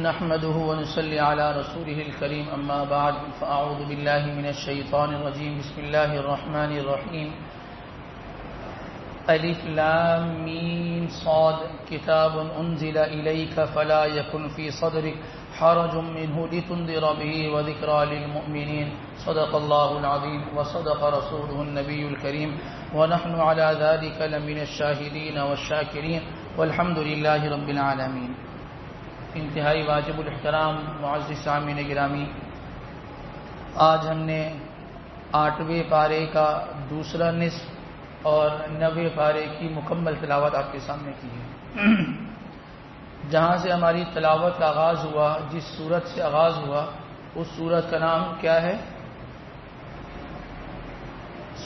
نحمده ونصلي على رسوله الكريم أما بعد فأعوذ بالله من الشيطان الرجيم بسم الله الرحمن الرحيم ألف لام ميم صاد كتاب أنزل إليك فلا يكن في صدرك حرج منه لتنذر به وذكرى للمؤمنين صدق الله العظيم وصدق رسوله النبي الكريم ونحن على ذلك لمن الشاهدين والشاكرين والحمد لله رب العالمين. انتہائی واجب الاحترام معزز سامعین گرامی، آج ہم نے 8ویں پارے کا دوسرا نصف اور 9ویں پارے کی مکمل تلاوت آپ کے سامنے کی ہے. جہاں سے ہماری تلاوت کا آغاز ہوا، جس سورت سے آغاز ہوا، اس سورت کا نام کیا ہے؟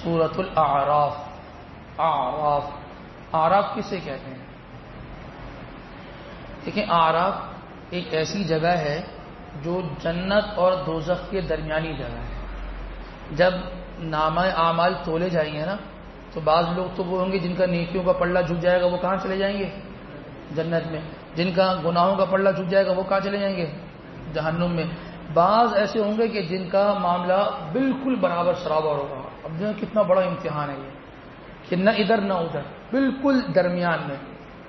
سورۃ الاعراف. اعراف، اعراف کسے کہتے ہیں؟ دیکھیں، اعراف ایک ایسی جگہ ہے جو جنت اور دوزخ کے درمیانی جگہ ہے. جب نامہ اعمال تولے جائیں گے نا، تو بعض لوگ تو وہ ہوں گے جن کا نیکیوں کا پلڑا جھک جائے گا، وہ کہاں چلے جائیں گے؟ جنت میں. جن کا گناہوں کا پلڑا جھک جائے گا وہ کہاں چلے جائیں گے؟ جہنم میں. بعض ایسے ہوں گے کہ جن کا معاملہ بالکل برابر سرابر ہوگا. اب جو کتنا بڑا امتحان ہے یہ، کہ نہ ادھر نہ ادھر، بالکل درمیان میں.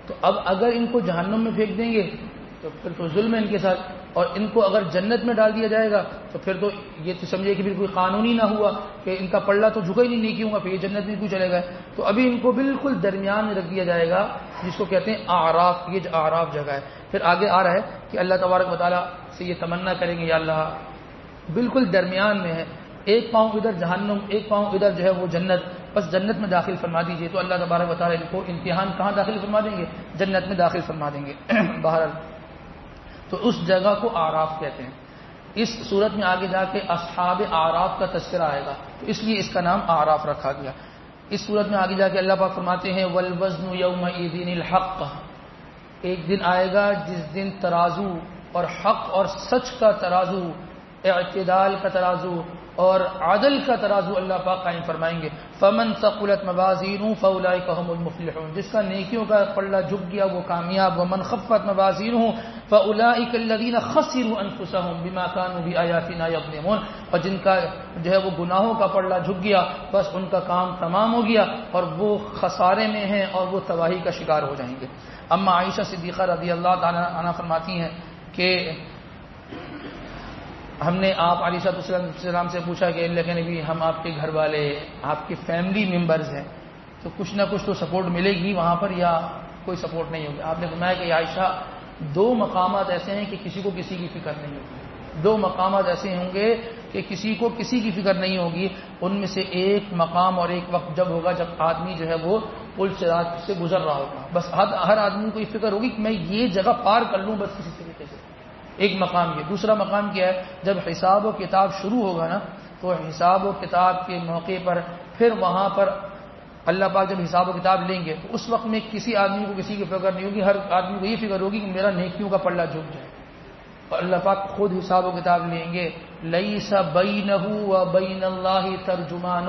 تو اب اگر ان کو جہنم میں پھینک دیں گے تو پھر تو ظلم ہے ان کے ساتھ، اور ان کو اگر جنت میں ڈال دیا جائے گا تو پھر تو یہ تو سمجھے کہ پھر کوئی قانون ہی نہ ہوا، کہ ان کا پلڑا تو جھکا ہی نہیں نیکیوں گا، پھر یہ جنت میں کیوں چلے گئے. تو ابھی ان کو بالکل درمیان میں رکھ دیا جائے گا، جس کو کہتے ہیں اعراف. یہ جو اعراف جگہ ہے، پھر آگے آ رہا ہے کہ اللہ تبارک و تعالیٰ سے یہ تمنا کریں گے، یا اللہ بالکل درمیان میں ہے، ایک پاؤں ادھر جہنم، ایک پاؤں ادھر جو ہے وہ جنت، بس جنت میں داخل فرما دیجئے. تو اللہ تبارک و تعالیٰ ان کو امتحان کہاں داخل فرما دیں گے؟ جنت میں داخل فرما دیں گے. بہرحال تو اس جگہ کو اعراف کہتے ہیں. اس صورت میں آگے جا کے اصحاب اعراف کا تذکرہ آئے گا، تو اس لیے اس کا نام اعراف رکھا گیا. اس صورت میں آگے جا کے اللہ پاک فرماتے ہیں والوزن یومئذ الحق. ایک دن آئے گا جس دن ترازو اور حق اور سچ کا ترازو، اعتدال کا ترازو اور عدل کا ترازو اللہ پاک قائم فرمائیں گے. فمن ثقلت موازینہ فاولئک هم المفلحون. جس کا نیکیوں کا پلڑا جھک گیا وہ کامیاب. ومن خفت موازینہ فاولئک الذین خسروا انفسهم بما كانوا بآیاتنا یظلمون. اور جن کا جو ہے وہ گناہوں کا پلڑا جھک گیا، بس ان کا کام تمام ہو گیا اور وہ خسارے میں ہیں اور وہ تباہی کا شکار ہو جائیں گے. اما عائشہ صدیقہ رضی اللہ تعالی عنہا فرماتی ہیں کہ ہم نے آپ علیہ السلام سے پوچھا کہ اللہ کے نبی، ہم آپ کے گھر والے، آپ کے فیملی ممبرز ہیں، تو کچھ نہ کچھ تو سپورٹ ملے گی وہاں پر، یا کوئی سپورٹ نہیں ہوگی؟ آپ نے فرمایا کہ عائشہ 2 مقامات ایسے ہیں کہ کسی کو کسی کی فکر نہیں ہوگی. 2 مقامات ایسے ہوں گے کہ کسی کو کسی کی فکر نہیں ہوگی. ان میں سے ایک مقام اور ایک وقت جب ہوگا جب آدمی جو ہے وہ پل سے گزر رہا ہوگا. بس ہر آدمی کو یہ فکر ہوگی کہ میں یہ جگہ پار کر لوں بس کسی طریقے سے. ایک مقام یہ. دوسرا مقام کیا ہے؟ جب حساب و کتاب شروع ہوگا نا، تو حساب و کتاب کے موقع پر پھر وہاں پر اللہ پاک جب حساب و کتاب لیں گے تو اس وقت میں کسی آدمی کو کسی کی فکر نہیں ہوگی. ہر آدمی کو یہ فکر ہوگی کہ میرا نیکیوں کا پلڑا جھک جائے. اور اللہ پاک خود حساب و کتاب لیں گے. لیس بینہ و بین اللہ ترجمان.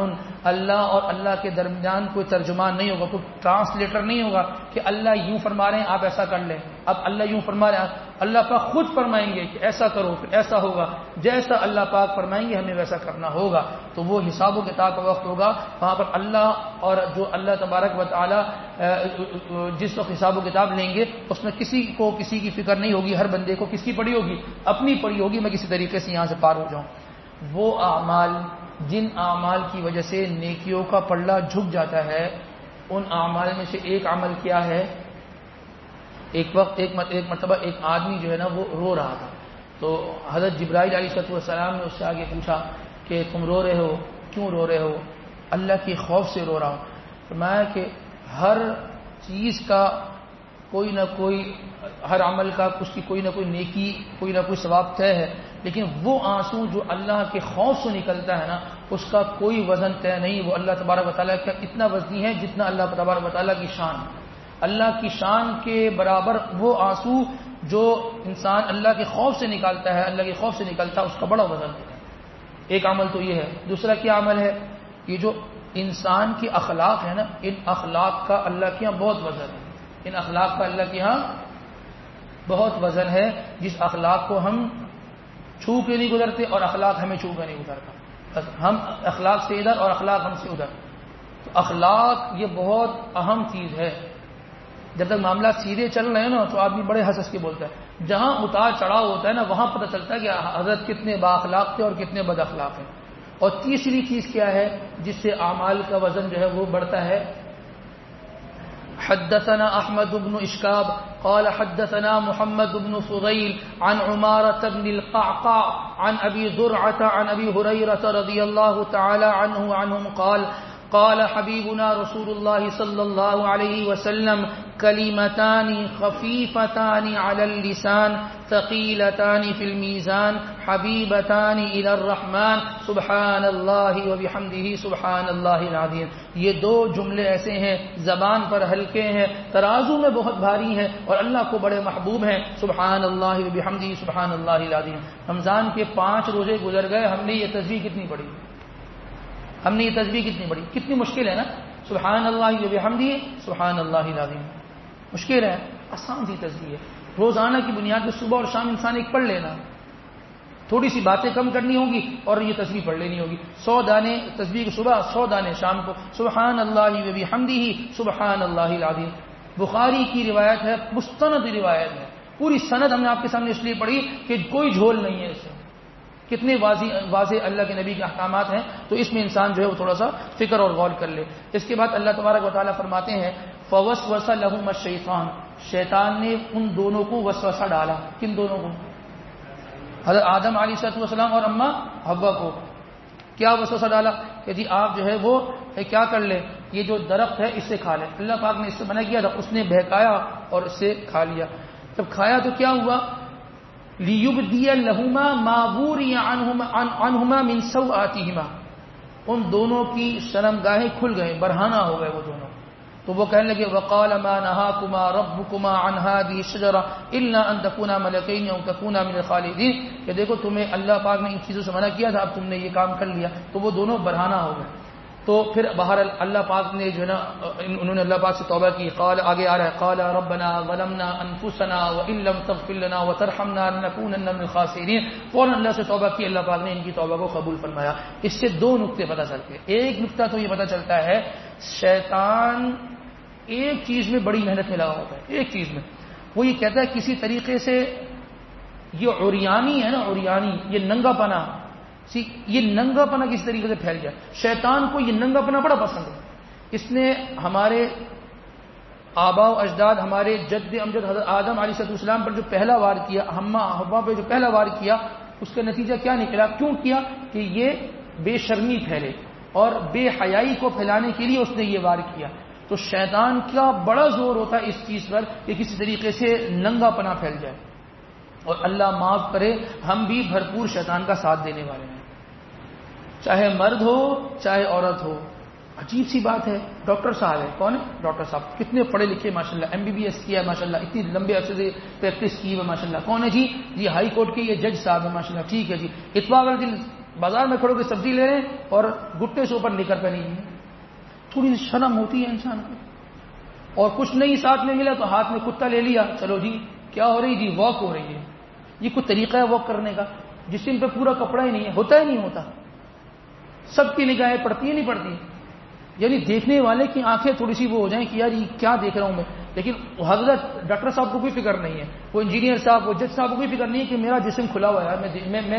اللہ اور اللہ کے درمیان کوئی ترجمان نہیں ہوگا، کوئی ٹرانسلیٹر نہیں ہوگا کہ اللہ یوں فرما رہے ہیں آپ ایسا کر لیں، اب اللہ یوں فرما رہے ہیں. اللہ پاک خود فرمائیں گے کہ ایسا کرو، پھر ایسا ہوگا. جیسا اللہ پاک فرمائیں گے ہمیں ویسا کرنا ہوگا. تو وہ حساب و کتاب کا وقت ہوگا. وہاں پر اللہ اور جو اللہ تبارک و تعالی جس وقت حساب و کتاب لیں گے اس میں کسی کو کسی کی فکر نہیں ہوگی. ہر بندے کو کس کی پڑی ہوگی؟ اپنی پڑی ہوگی. میں کسی طریقے سے یہاں سے پار ہو جاؤں. وہ اعمال، جن اعمال کی وجہ سے نیکیوں کا پلڑا جھک جاتا ہے، ان اعمال میں سے ایک عمل کیا ہے؟ ایک مرتبہ ایک آدمی جو ہے نا وہ رو رہا تھا. تو حضرت جبرائیل علیہ السلام نے اس سے آگے پوچھا کہ تم رو رہے ہو، کیوں رو رہے ہو؟ اللہ کے خوف سے رو رہا ہوں. فرمایا کہ ہر چیز کا کوئی نہ کوئی، ہر عمل کا اس کی کوئی نہ کوئی نیکی، کوئی نہ کوئی ثواب طے ہے، لیکن وہ آنسو جو اللہ کے خوف سے نکلتا ہے نا، اس کا کوئی وزن طے نہیں. وہ اللہ تبارک و تعالیٰ کا اتنا وزنی ہے جتنا اللہ تبارک و تعالیٰ کی شان ہے. اللہ کی شان کے برابر وہ آنسو جو انسان اللہ کے خوف سے نکالتا ہے، اللہ کے خوف سے نکلتا ہے، اس کا بڑا وزن ہے. ایک عمل تو یہ ہے. دوسرا کیا عمل ہے؟ یہ جو انسان کے اخلاق ہے نا، ان اخلاق کا اللہ کے یہاں بہت وزن ہے. ان اخلاق کا اللہ کے یہاں بہت وزن ہے جس اخلاق کو ہم چھو کے نہیں گزرتے اور اخلاق ہمیں چھو کے نہیں گزرتا. بس ہم اخلاق سے ادھر اور اخلاق ہم سے ادھر. تو اخلاق یہ بہت اہم چیز ہے. جب تک معاملات سیدھے چل رہے ہیں نا تو آدمی بڑے ہنس ہنس کے بولتا ہے. جہاں اتار چڑھاؤ ہوتا ہے نا وہاں پتہ چلتا ہے کہ حضرت کتنے با اخلاق تھے اور کتنے بد اخلاق ہیں. اور تیسری چیز کیا ہے جس سے اعمال کا وزن جو ہے وہ بڑھتا ہے؟ حدثنا احمد بن اشکاب قال حدثنا محمد بن فضيل عن عمارة بن القعقاع عن ابي زرعة عن ابي هريرة رضي الله تعالى عنهم قال حبيبنا رسول الله صلى الله عليه وسلم كلمتان خفيفتان على اللسان ثقيلتان في الميزان حبيبتان إلى الرحمن سبحان الله وبحمده سبحان الله العظيم. یہ دو جملے ایسے ہیں زبان پر ہلکے ہیں, ترازو میں بہت بھاری ہیں اور اللہ کو بڑے محبوب ہیں. سبحان اللہ وبحمده سبحان اللہ العظیم. رمضان کے 5 روزے گزر گئے, ہم نے یہ تسبیح کتنی پڑھی؟ ہم نے یہ تسبیح کتنی پڑھی؟ کتنی مشکل ہے نا, سبحان اللہ وبحمدہ سبحان اللہ العظیم. مشکل ہے؟ آسان سی تسبیح ہے. روزانہ کی بنیاد پہ صبح اور شام انسان ایک پڑھ لینا, تھوڑی سی باتیں کم کرنی ہوگی اور یہ تسبیح پڑھ لینی ہوگی. 100 دانے تسبیح کو صبح, 100 دانے شام کو. سبحان اللہ وبحمدہ سبحان اللہ العظیم. بخاری کی روایت ہے, مستند روایت ہے, پوری سند ہم نے آپ کے سامنے اس لیے پڑھی کہ کوئی جھول نہیں ہے اس سے. کتنے واضح اللہ کے نبی کے احکامات ہیں, تو اس میں انسان جو ہے وہ تھوڑا سا فکر اور غور کر لے. اس کے بعد اللہ تبارک و تعالیٰ فرماتے ہیں فوسوس لہم الشیطان, شیطان نے ان دونوں کو وسوسہ ڈالا. کن دونوں کو؟ حضرت آدم علیہ السلام اور اماں حوا کو. کیا وسوسہ ڈالا کہ جی آپ جو ہے وہ کیا کر لیں, یہ جو درخت ہے اس سے کھا لیں. اللہ پاک نے اس سے منع کیا تھا, اس نے بہکایا اور اس سے کھا لیا. جب کھایا تو کیا ہوا؟ لِيُبْدِيَ لَهُمَا مَا وُورِيَ عَنْهُمَا مِنْ سَوْآتِهِمَا, ان دونوں کی شرمگاہیں کھل گئیں, برہنہ ہو گئے وہ دونوں. تو وہ کہنے لگے وَقَالَ مَا نَهَاكُمَا رَبُّكُمَا عَنْ هَٰذِهِ الشَّجَرَةِ إِلَّا أَن تَكُونَا مَلَكَيْنِ أَوْ تَكُونَا مِنَ الْخَالِدِينَ, کہ دیکھو تمہیں اللہ پاک نے ان چیزوں سے منع کیا تھا, اب تم نے یہ کام کر لیا. تو وہ دونوں برہنہ ہو گئے. تو پھر بہرحال اللہ پاک نے جو ہے نا انہوں نے اللہ پاک سے توبہ کی. قال, آگے آ رہا ہے, قال ربنا ظلمنا انفسنا وان لم تغفر لنا وترحمنا لنكونن من الخاسرین. فوراً اللہ سے توبہ کی, اللہ پاک نے ان کی توبہ کو قبول فرمایا. اس سے 2 نقطے پتہ چلتے ہیں. ایک نقطہ تو یہ پتہ چلتا ہے شیطان ایک چیز میں بڑی محنت میں لگا ہوتا ہے. ایک چیز میں وہ یہ کہتا ہے کسی طریقے سے یہ عریانی ہے نا, عریانی, یہ ننگا پنا, یہ ننگا پنا کس طریقے سے پھیل جائے. شیطان کو یہ ننگا پنا بڑا پسند ہے. اس نے ہمارے آبا و اجداد, ہمارے جد امجد حضرت آدم علیہ السلام پر جو پہلا وار کیا, حوا پہ جو پہلا وار کیا, اس کا نتیجہ کیا نکلا؟ کیوں کیا؟ کہ یہ بے شرمی پھیلے اور بے حیائی کو پھیلانے کے لیے اس نے یہ وار کیا. تو شیطان کا بڑا زور ہوتا ہے اس چیز پر کہ کسی طریقے سے ننگا پنا پھیل جائے. اور اللہ معاف کرے, ہم بھی بھرپور شیطان کا ساتھ دینے والے ہیں, چاہے مرد ہو چاہے عورت ہو. عجیب سی بات ہے, ڈاکٹر صاحب ہے, کون ہے ڈاکٹر صاحب؟ کتنے پڑھے لکھے ماشاءاللہ, MBBS کیا ہے ماشاءاللہ, اتنی لمبے عرصے سے پریکٹس کی ہے ماشاءاللہ. کون ہے جی؟ جی ہائی کورٹ کے یہ جج صاحب ہے ماشاءاللہ. ٹھیک ہے جی. اتوار والے دن بازار میں کھڑو کے سبزی لے رہے ہیں اور گٹے سے اوپر نکر پہنی ہے. تھوڑی شرم ہوتی ہے انسان کو. اور کچھ نہیں ساتھ میں ملا تو ہاتھ میں کتا لے لیا, چلو جی کیا ہو رہی جی؟ واک ہو رہی ہے. یہ کوئی طریقہ ہے واک کرنے کا؟ جسم پہ پورا کپڑا ہی نہیں ہے, ہوتا ہی نہیں ہوتا. سب کی نگاہیں پڑتی ہے نہیں پڑتی, یعنی دیکھنے والے کی آنکھیں تھوڑی سی وہ ہو جائیں کہ یار یہ کیا دیکھ رہا ہوں میں. لیکن حضرت ڈاکٹر صاحب کو کوئی فکر نہیں ہے, وہ انجینئر صاحب, وہ جج صاحب کو کوئی فکر نہیں ہے کہ میرا جسم کھلا ہوا ہے,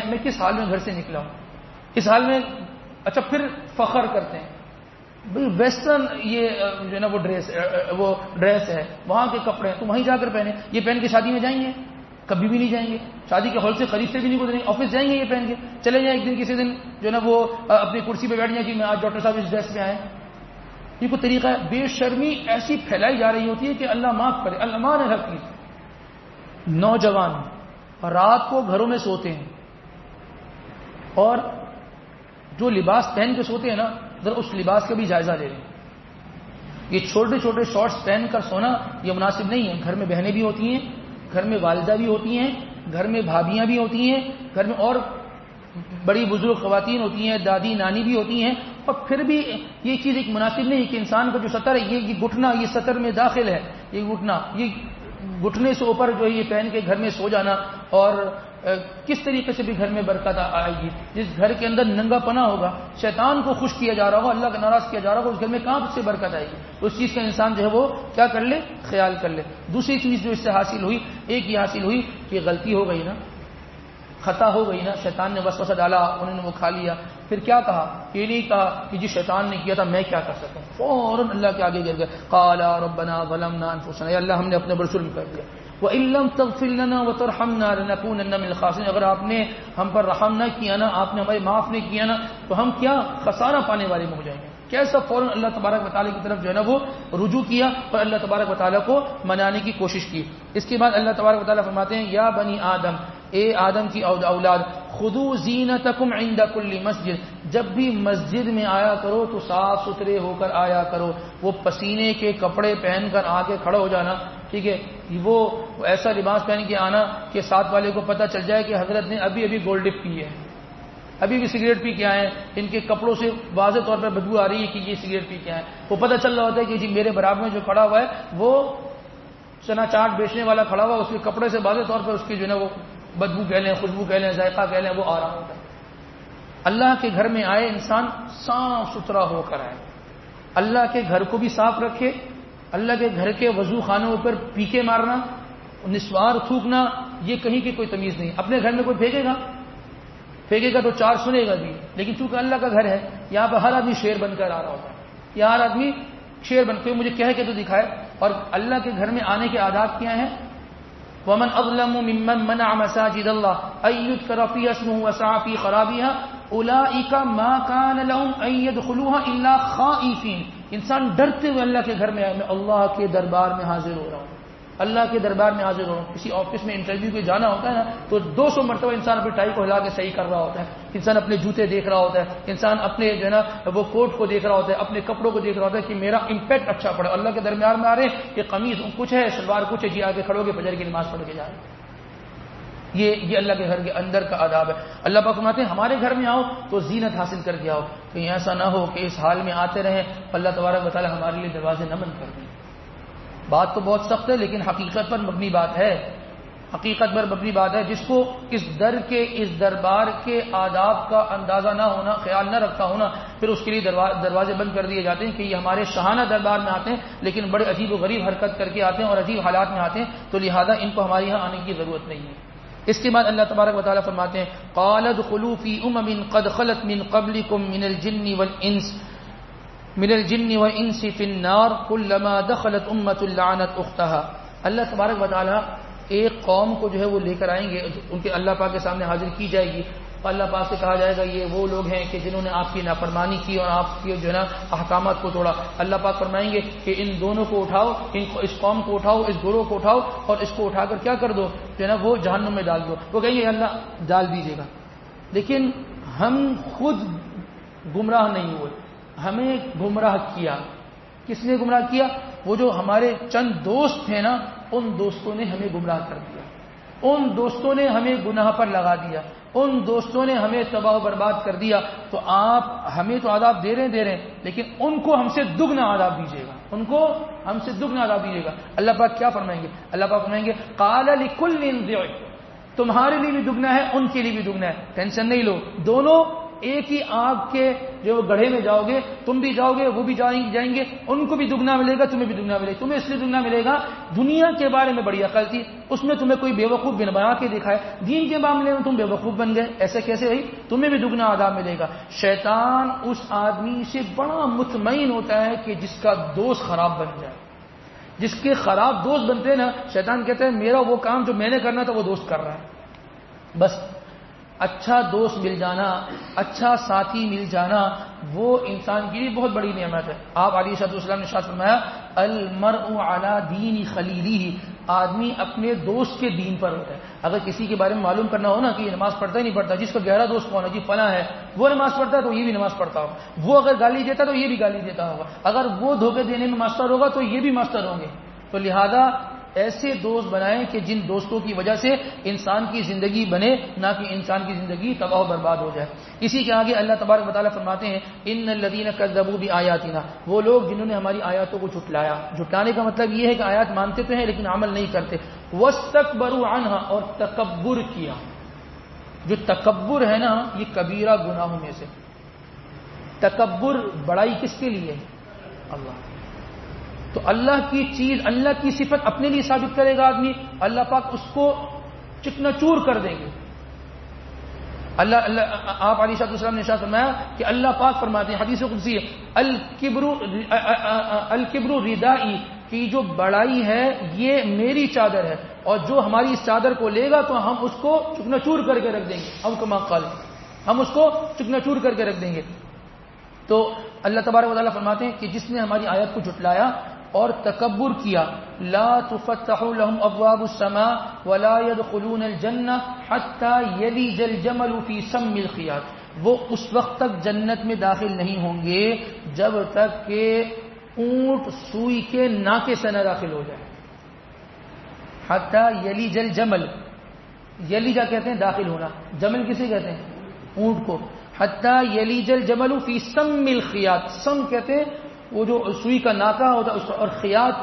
میں کس حال میں گھر سے نکلا ہوں, اس حال میں. اچھا پھر فخر کرتے ہیں بھائی ویسٹرن یہ جو ہے نا وہ ڈریس ہے, وہاں کے کپڑے ہیں تو وہیں جا کر پہنے. یہ پہن کے شادی میں جائیں گے؟ کبھی بھی نہیں جائیں گے. شادی کے ہال سے قریب سے بھی نہیں گزریں گے. آفس جائیں گے یہ پہن کے؟ چلے جائیں ایک دن کسی دن جو ہے نا وہ اپنی کرسی پہ بیٹھ جائیں کہ میں آج ڈاکٹر صاحب اس ڈریس میں آئے. یہ کوئی طریقہ ہے؟ بے شرمی ایسی پھیلائی جا رہی ہوتی ہے کہ اللہ معاف کرے, اللہ ہے ہر چیز. نوجوان رات کو گھروں میں سوتے ہیں اور جو لباس پہن کے سوتے ہیں نا, ذرا اس لباس کا بھی جائزہ لے لیں. یہ چھوٹے چھوٹے شارٹس پہن کر سونا یہ مناسب نہیں ہے. گھر میں بہنیں بھی ہوتی ہیں, گھر میں والدہ بھی ہوتی ہیں, گھر میں بھابیاں بھی ہوتی ہیں, گھر میں اور بڑی بزرگ خواتین ہوتی ہیں, دادی نانی بھی ہوتی ہیں, اور پھر بھی یہ چیز ایک مناسب نہیں ہے کہ انسان کا جو سطر ہے یہ گھٹنا, یہ سطر میں داخل ہے, یہ گھٹنا, یہ گھٹنے سے اوپر جو ہے یہ پہن کے گھر میں سو جانا، اور کس طریقے سے بھی گھر میں برکت آئے گی. جس گھر کے اندر ننگا پنا ہوگا، شیطان کو خوش کیا جا رہا ہوگا، اللہ کا ناراض کیا جا رہا ہوگا، اس گھر میں کہاں سے برکت آئے گی؟ اس چیز کا انسان جو ہے وہ کیا کر لے، خیال کر لے. دوسری چیز جو اس سے حاصل ہوئی، ایک یہ حاصل ہوئی کہ غلطی ہو گئی نا، خطا ہو گئی نا، شیطان نے وسوسہ ڈالا، انہوں نے وہ کھا لیا. پھر کیا کہا؟ یہ نہیں کہا کہ جی شیطان نے کیا تھا میں کیا کر سکتا ہوں، فوراً اللہ کے آگے گر گئے. قال ربنا ظلمنا انفسنا، یا اللہ ہم نے اپنے پر ظلم کر دیا. وَإِن لَّمْ تَغْفِرْ لَنَا وَتَرْحَمْنَا لَنَكُونَنَّ مِنَ الْخَاسِرِينَ، اگر آپ نے ہم پر رحم نہ کیا نا، آپ نے ہمیں معاف نہیں کیا نا، تو ہم کیا خسارہ پانے والے میں ہو جائیں گے. کیسا فوراً اللہ تبارک و تعالیٰ کی طرف جو ہے نا وہ رجوع کیا اور اللہ تبارک و تعالیٰ کو منانے کی کوشش کی. اس کے بعد اللہ تبارک و تعالیٰ فرماتے ہیں یا بنی آدم، اے آدم کی اولاد، خذوا زینتکم عند کل مسجد، جب بھی مسجد میں آیا کرو تو صاف ستھرے ہو کر آیا کرو. وہ پسینے کے کپڑے پہن کر آ کے کھڑا ہو جانا، ٹھیک ہے، وہ ایسا لباس پہن کے آنا کہ ساتھ والے کو پتہ چل جائے کہ حضرت نے ابھی گولڈ ڈپ پی ہے، ابھی بھی سگریٹ پی کے آئے ہیں، ان کے کپڑوں سے واضح طور پر بدبو آ رہی ہے کہ یہ سگریٹ پی کے آئے. وہ پتہ چل رہا ہوتا ہے کہ جی میرے برابر میں جو کھڑا ہوا ہے وہ چنا چاٹ بیچنے والا کھڑا ہوا، اس کے کپڑے سے واضح طور پر اس کی جو ہے نا وہ بدبو کہہ لیں، خوشبو کہہ لیں، ذائقہ کہہ لیں، وہ آ رہا ہوتا ہے. اللہ کے گھر میں آئے انسان صاف ستھرا ہو کر آئے، اللہ کے گھر کو بھی صاف رکھے. اللہ کے گھر کے وضو خانوں پر پیکے مارنا، نسوار تھوکنا، یہ کہیں کی کوئی تمیز نہیں. اپنے گھر میں کوئی پھینکے گا تو چار سنے گا بھی، لیکن چونکہ اللہ کا گھر ہے یہاں پہ ہر آدمی شیر بن کر آ رہا ہوتا ہے، یہاں ہر آدمی شیر بن کے مجھے کہہ کے تو دکھائے. اور اللہ کے گھر میں آنے کے آداب کیا ہیں؟ وَمَنْ أَظْلَمُ مِمَّنْ مَنَعَ مَسَاجِدَ اللَّهِ أَن يُذْكَرَ فِيهَا اسْمُهُ وَسَعَىٰ فِي خَرَابِهَا أُولَٰئِكَ مَا كَانَ لَهُمْ أَن يَدْخُلُوهَا إِلَّا خَائِفِينَ. انسان ڈرتے ہوئے اللہ کے گھر میں آئے، میں اللہ کے دربار میں حاضر ہو رہا ہوں، اللہ کے دربار میں حاضر ہو رہا ہوں. کسی آفس میں انٹرویو کے جانا ہوتا ہے نا تو 200 مرتبہ انسان اپنی ٹائی کو ہلا کے صحیح کر رہا ہوتا ہے، انسان اپنے جوتے دیکھ رہا ہوتا ہے، انسان اپنے جو ہے نا وہ کوٹ کو دیکھ رہا ہوتا ہے، اپنے کپڑوں کو دیکھ رہا ہوتا ہے کہ میرا امپیکٹ اچھا پڑے. اللہ کے درمیان میں آ رہے ہیں کہ قمیض کچھ ہے، شلوار کچھ ہے، جی آگے کھڑو گے فجر کی نماز پڑھ کے جا رہے ہیں. یہ اللہ کے گھر کے اندر کا آداب ہے. اللہ پاک فرماتے ہیں ہمارے گھر میں آؤ تو زینت حاصل کر کے آؤ. کہیں ایسا نہ ہو کہ اس حال میں آتے رہیں اللہ تبارک و تعالی ہمارے لیے دروازے نہ بند کر دیں. بات تو بہت سخت ہے لیکن حقیقت پر مبنی بات ہے، حقیقت پر مبنی بات ہے. جس کو اس دربار کے آداب کا اندازہ نہ ہونا، خیال نہ رکھا ہونا، پھر اس کے لیے دروازے بند کر دیے جاتے ہیں کہ یہ ہمارے شاہانہ دربار میں آتے ہیں لیکن بڑے عجیب و غریب حرکت کر کے آتے ہیں اور عجیب حالات میں آتے ہیں، تو لہذا ان کو ہمارے یہاں آنے کی ضرورت نہیں ہے. اس کے بعد اللہ تبارک و تعالیٰ فرماتے ہیں قَالَ ادْخُلُوا فِي أُمَمٍ قَدْ خَلَتْ مِن قَبْلِكُم مِّنَ الْجِنِّ وَالْإِنسِ فِي النَّارِ كُلَّمَا دَخَلَتْ أُمَّةٌ لَعَنَتْ أُخْتَهَا. اللہ تبارک و تعالیٰ ایک قوم کو جو ہے وہ لے کر آئیں گے، ان کے اللہ پاک کے سامنے حاضر کی جائے گی. اللہ پاک سے کہا جائے گا یہ وہ لوگ ہیں کہ جنہوں نے آپ کی نافرمانی کی اور آپ کی جو ہے نا احکامات کو توڑا. اللہ پاک فرمائیں گے کہ ان دونوں کو اٹھاؤ، اس قوم کو اٹھاؤ، اس گروہ کو اٹھاؤ اور اس کو اٹھا کر کیا کر دو، جو ہے نا وہ جہنم میں ڈال دو. وہ کہیں گے اللہ ڈال دیجیے گا. لیکن ہم خود گمراہ نہیں ہوئے، ہمیں گمراہ کیا. کس نے گمراہ کیا؟ وہ جو ہمارے چند دوست تھے نا، ان دوستوں نے ہمیں گمراہ کر دیا، ان دوستوں نے ہمیں گناہ پر لگا دیا، ان دوستوں نے ہمیں تباہ و برباد کر دیا. تو آپ ہمیں تو عذاب دے رہے ہیں لیکن ان کو ہم سے دگنا عذاب دیجیے گا، ان کو ہم سے دگنا عذاب دیجیے گا. اللہ پاک کیا فرمائیں گے؟ اللہ پاک فرمائیں گے قال لكل ضعف، تمہارے لیے بھی دگنا ہے، ان کے لیے بھی دگنا ہے، ٹینشن نہیں لو. دونوں ایک ہی آگ کے جو گڑھے میں جاؤ گے، تم بھی جاؤ گے، وہ بھی جائیں گے، ان کو بھی دگنا ملے گا، تمہیں بھی دگنا ملے گا. تمہیں اس لیے دگنا ملے گا دنیا کے بارے میں بڑی عقل تھی، اس میں تمہیں کوئی بے وقوف بن بنا کے دکھائے، دین کے معاملے میں تم بے وقوف بن گئے، ایسے کیسے بھائی؟ تمہیں بھی دگنا عذاب ملے گا. شیطان اس آدمی سے بڑا مطمئن ہوتا ہے کہ جس کا دوست خراب بن جائے. جس کے خراب دوست بنتے ہیں نا، شیطان کہتا ہے میرا وہ کام جو میں نے کرنا تھا وہ دوست کر رہا ہے. بس اچھا دوست مل جانا، اچھا ساتھی مل جانا، وہ انسان کے لیے بہت بڑی نعمت ہے. آپ علیہ السلام نے ارشاد فرمایا المرء علی دین خلیلہ، آدمی اپنے دوست کے دین پر ہوتا ہے. اگر کسی کے بارے میں معلوم کرنا ہو نا کہ یہ نماز پڑھتا ہی نہیں پڑھتا، جس کا گہرا دوست کون ہے؟ جی فلاں ہے، وہ نماز پڑھتا ہے تو یہ بھی نماز پڑھتا ہوگا، وہ اگر گالی دیتا تو یہ بھی گالی دیتا ہوگا، اگر وہ دھوکے دینے میں ماسٹر ہوگا تو یہ بھی ماسٹر ہوں گے. تو لہذا ایسے دوست بنائیں کہ جن دوستوں کی وجہ سے انسان کی زندگی بنے، نہ کہ انسان کی زندگی تباہ و برباد ہو جائے۔ اسی کے آگے اللہ تبارک و تعالیٰ فرماتے ہیں ان الذین کذبوا بآیاتنا، وہ لوگ جنہوں نے ہماری آیاتوں کو جھٹلایا۔ جھٹلانے کا مطلب یہ ہے کہ آیات مانتے تو ہیں لیکن عمل نہیں کرتے۔ واستکبروا عنہا، اور تکبر کیا۔ جو تکبر ہے نا یہ کبیرہ گناہوں میں سے۔ تکبر بڑائی کس کے لیے؟ اللہ۔ تو اللہ کی چیز، اللہ کی صفت اپنے لیے ثابت کرے گا آدمی، اللہ پاک اس کو چکنا چور کر دیں گے۔ آپ علیہ السلام نے ارشاد فرمایا کہ اللہ پاک فرماتے ہیں حدیث قدسی ہے الکبر ردائی، کی جو بڑائی ہے یہ میری چادر ہے، اور جو ہماری اس چادر کو لے گا تو ہم اس کو چکنا چور کر کے رکھ دیں گے۔ اب کما قال، ہم اس کو چکنا چور کر کے رکھ دیں گے۔ تو اللہ تبارک و تعالیٰ فرماتے ہیں کہ جس نے ہماری آیت کو جھٹلایا اور تکبر کیا، لا تفتح لهم ابواب السماء ولا يدخلون الجنہ حتى يلج الجمل في سم الخياط، وہ اس وقت تک جنت میں داخل نہیں ہوں گے جب تک کہ اونٹ سوئی کے ناکے سے نہ داخل ہو جائے۔ حتى يلج الجمل، یلیجا کہتے ہیں داخل ہونا، جمل کسے کہتے ہیں؟ اونٹ کو۔ حتى يلج الجمل في سم الخياط، سم کہتے ہیں وہ جو سوئی کا ناکا ہوتا ہے، اور خیاط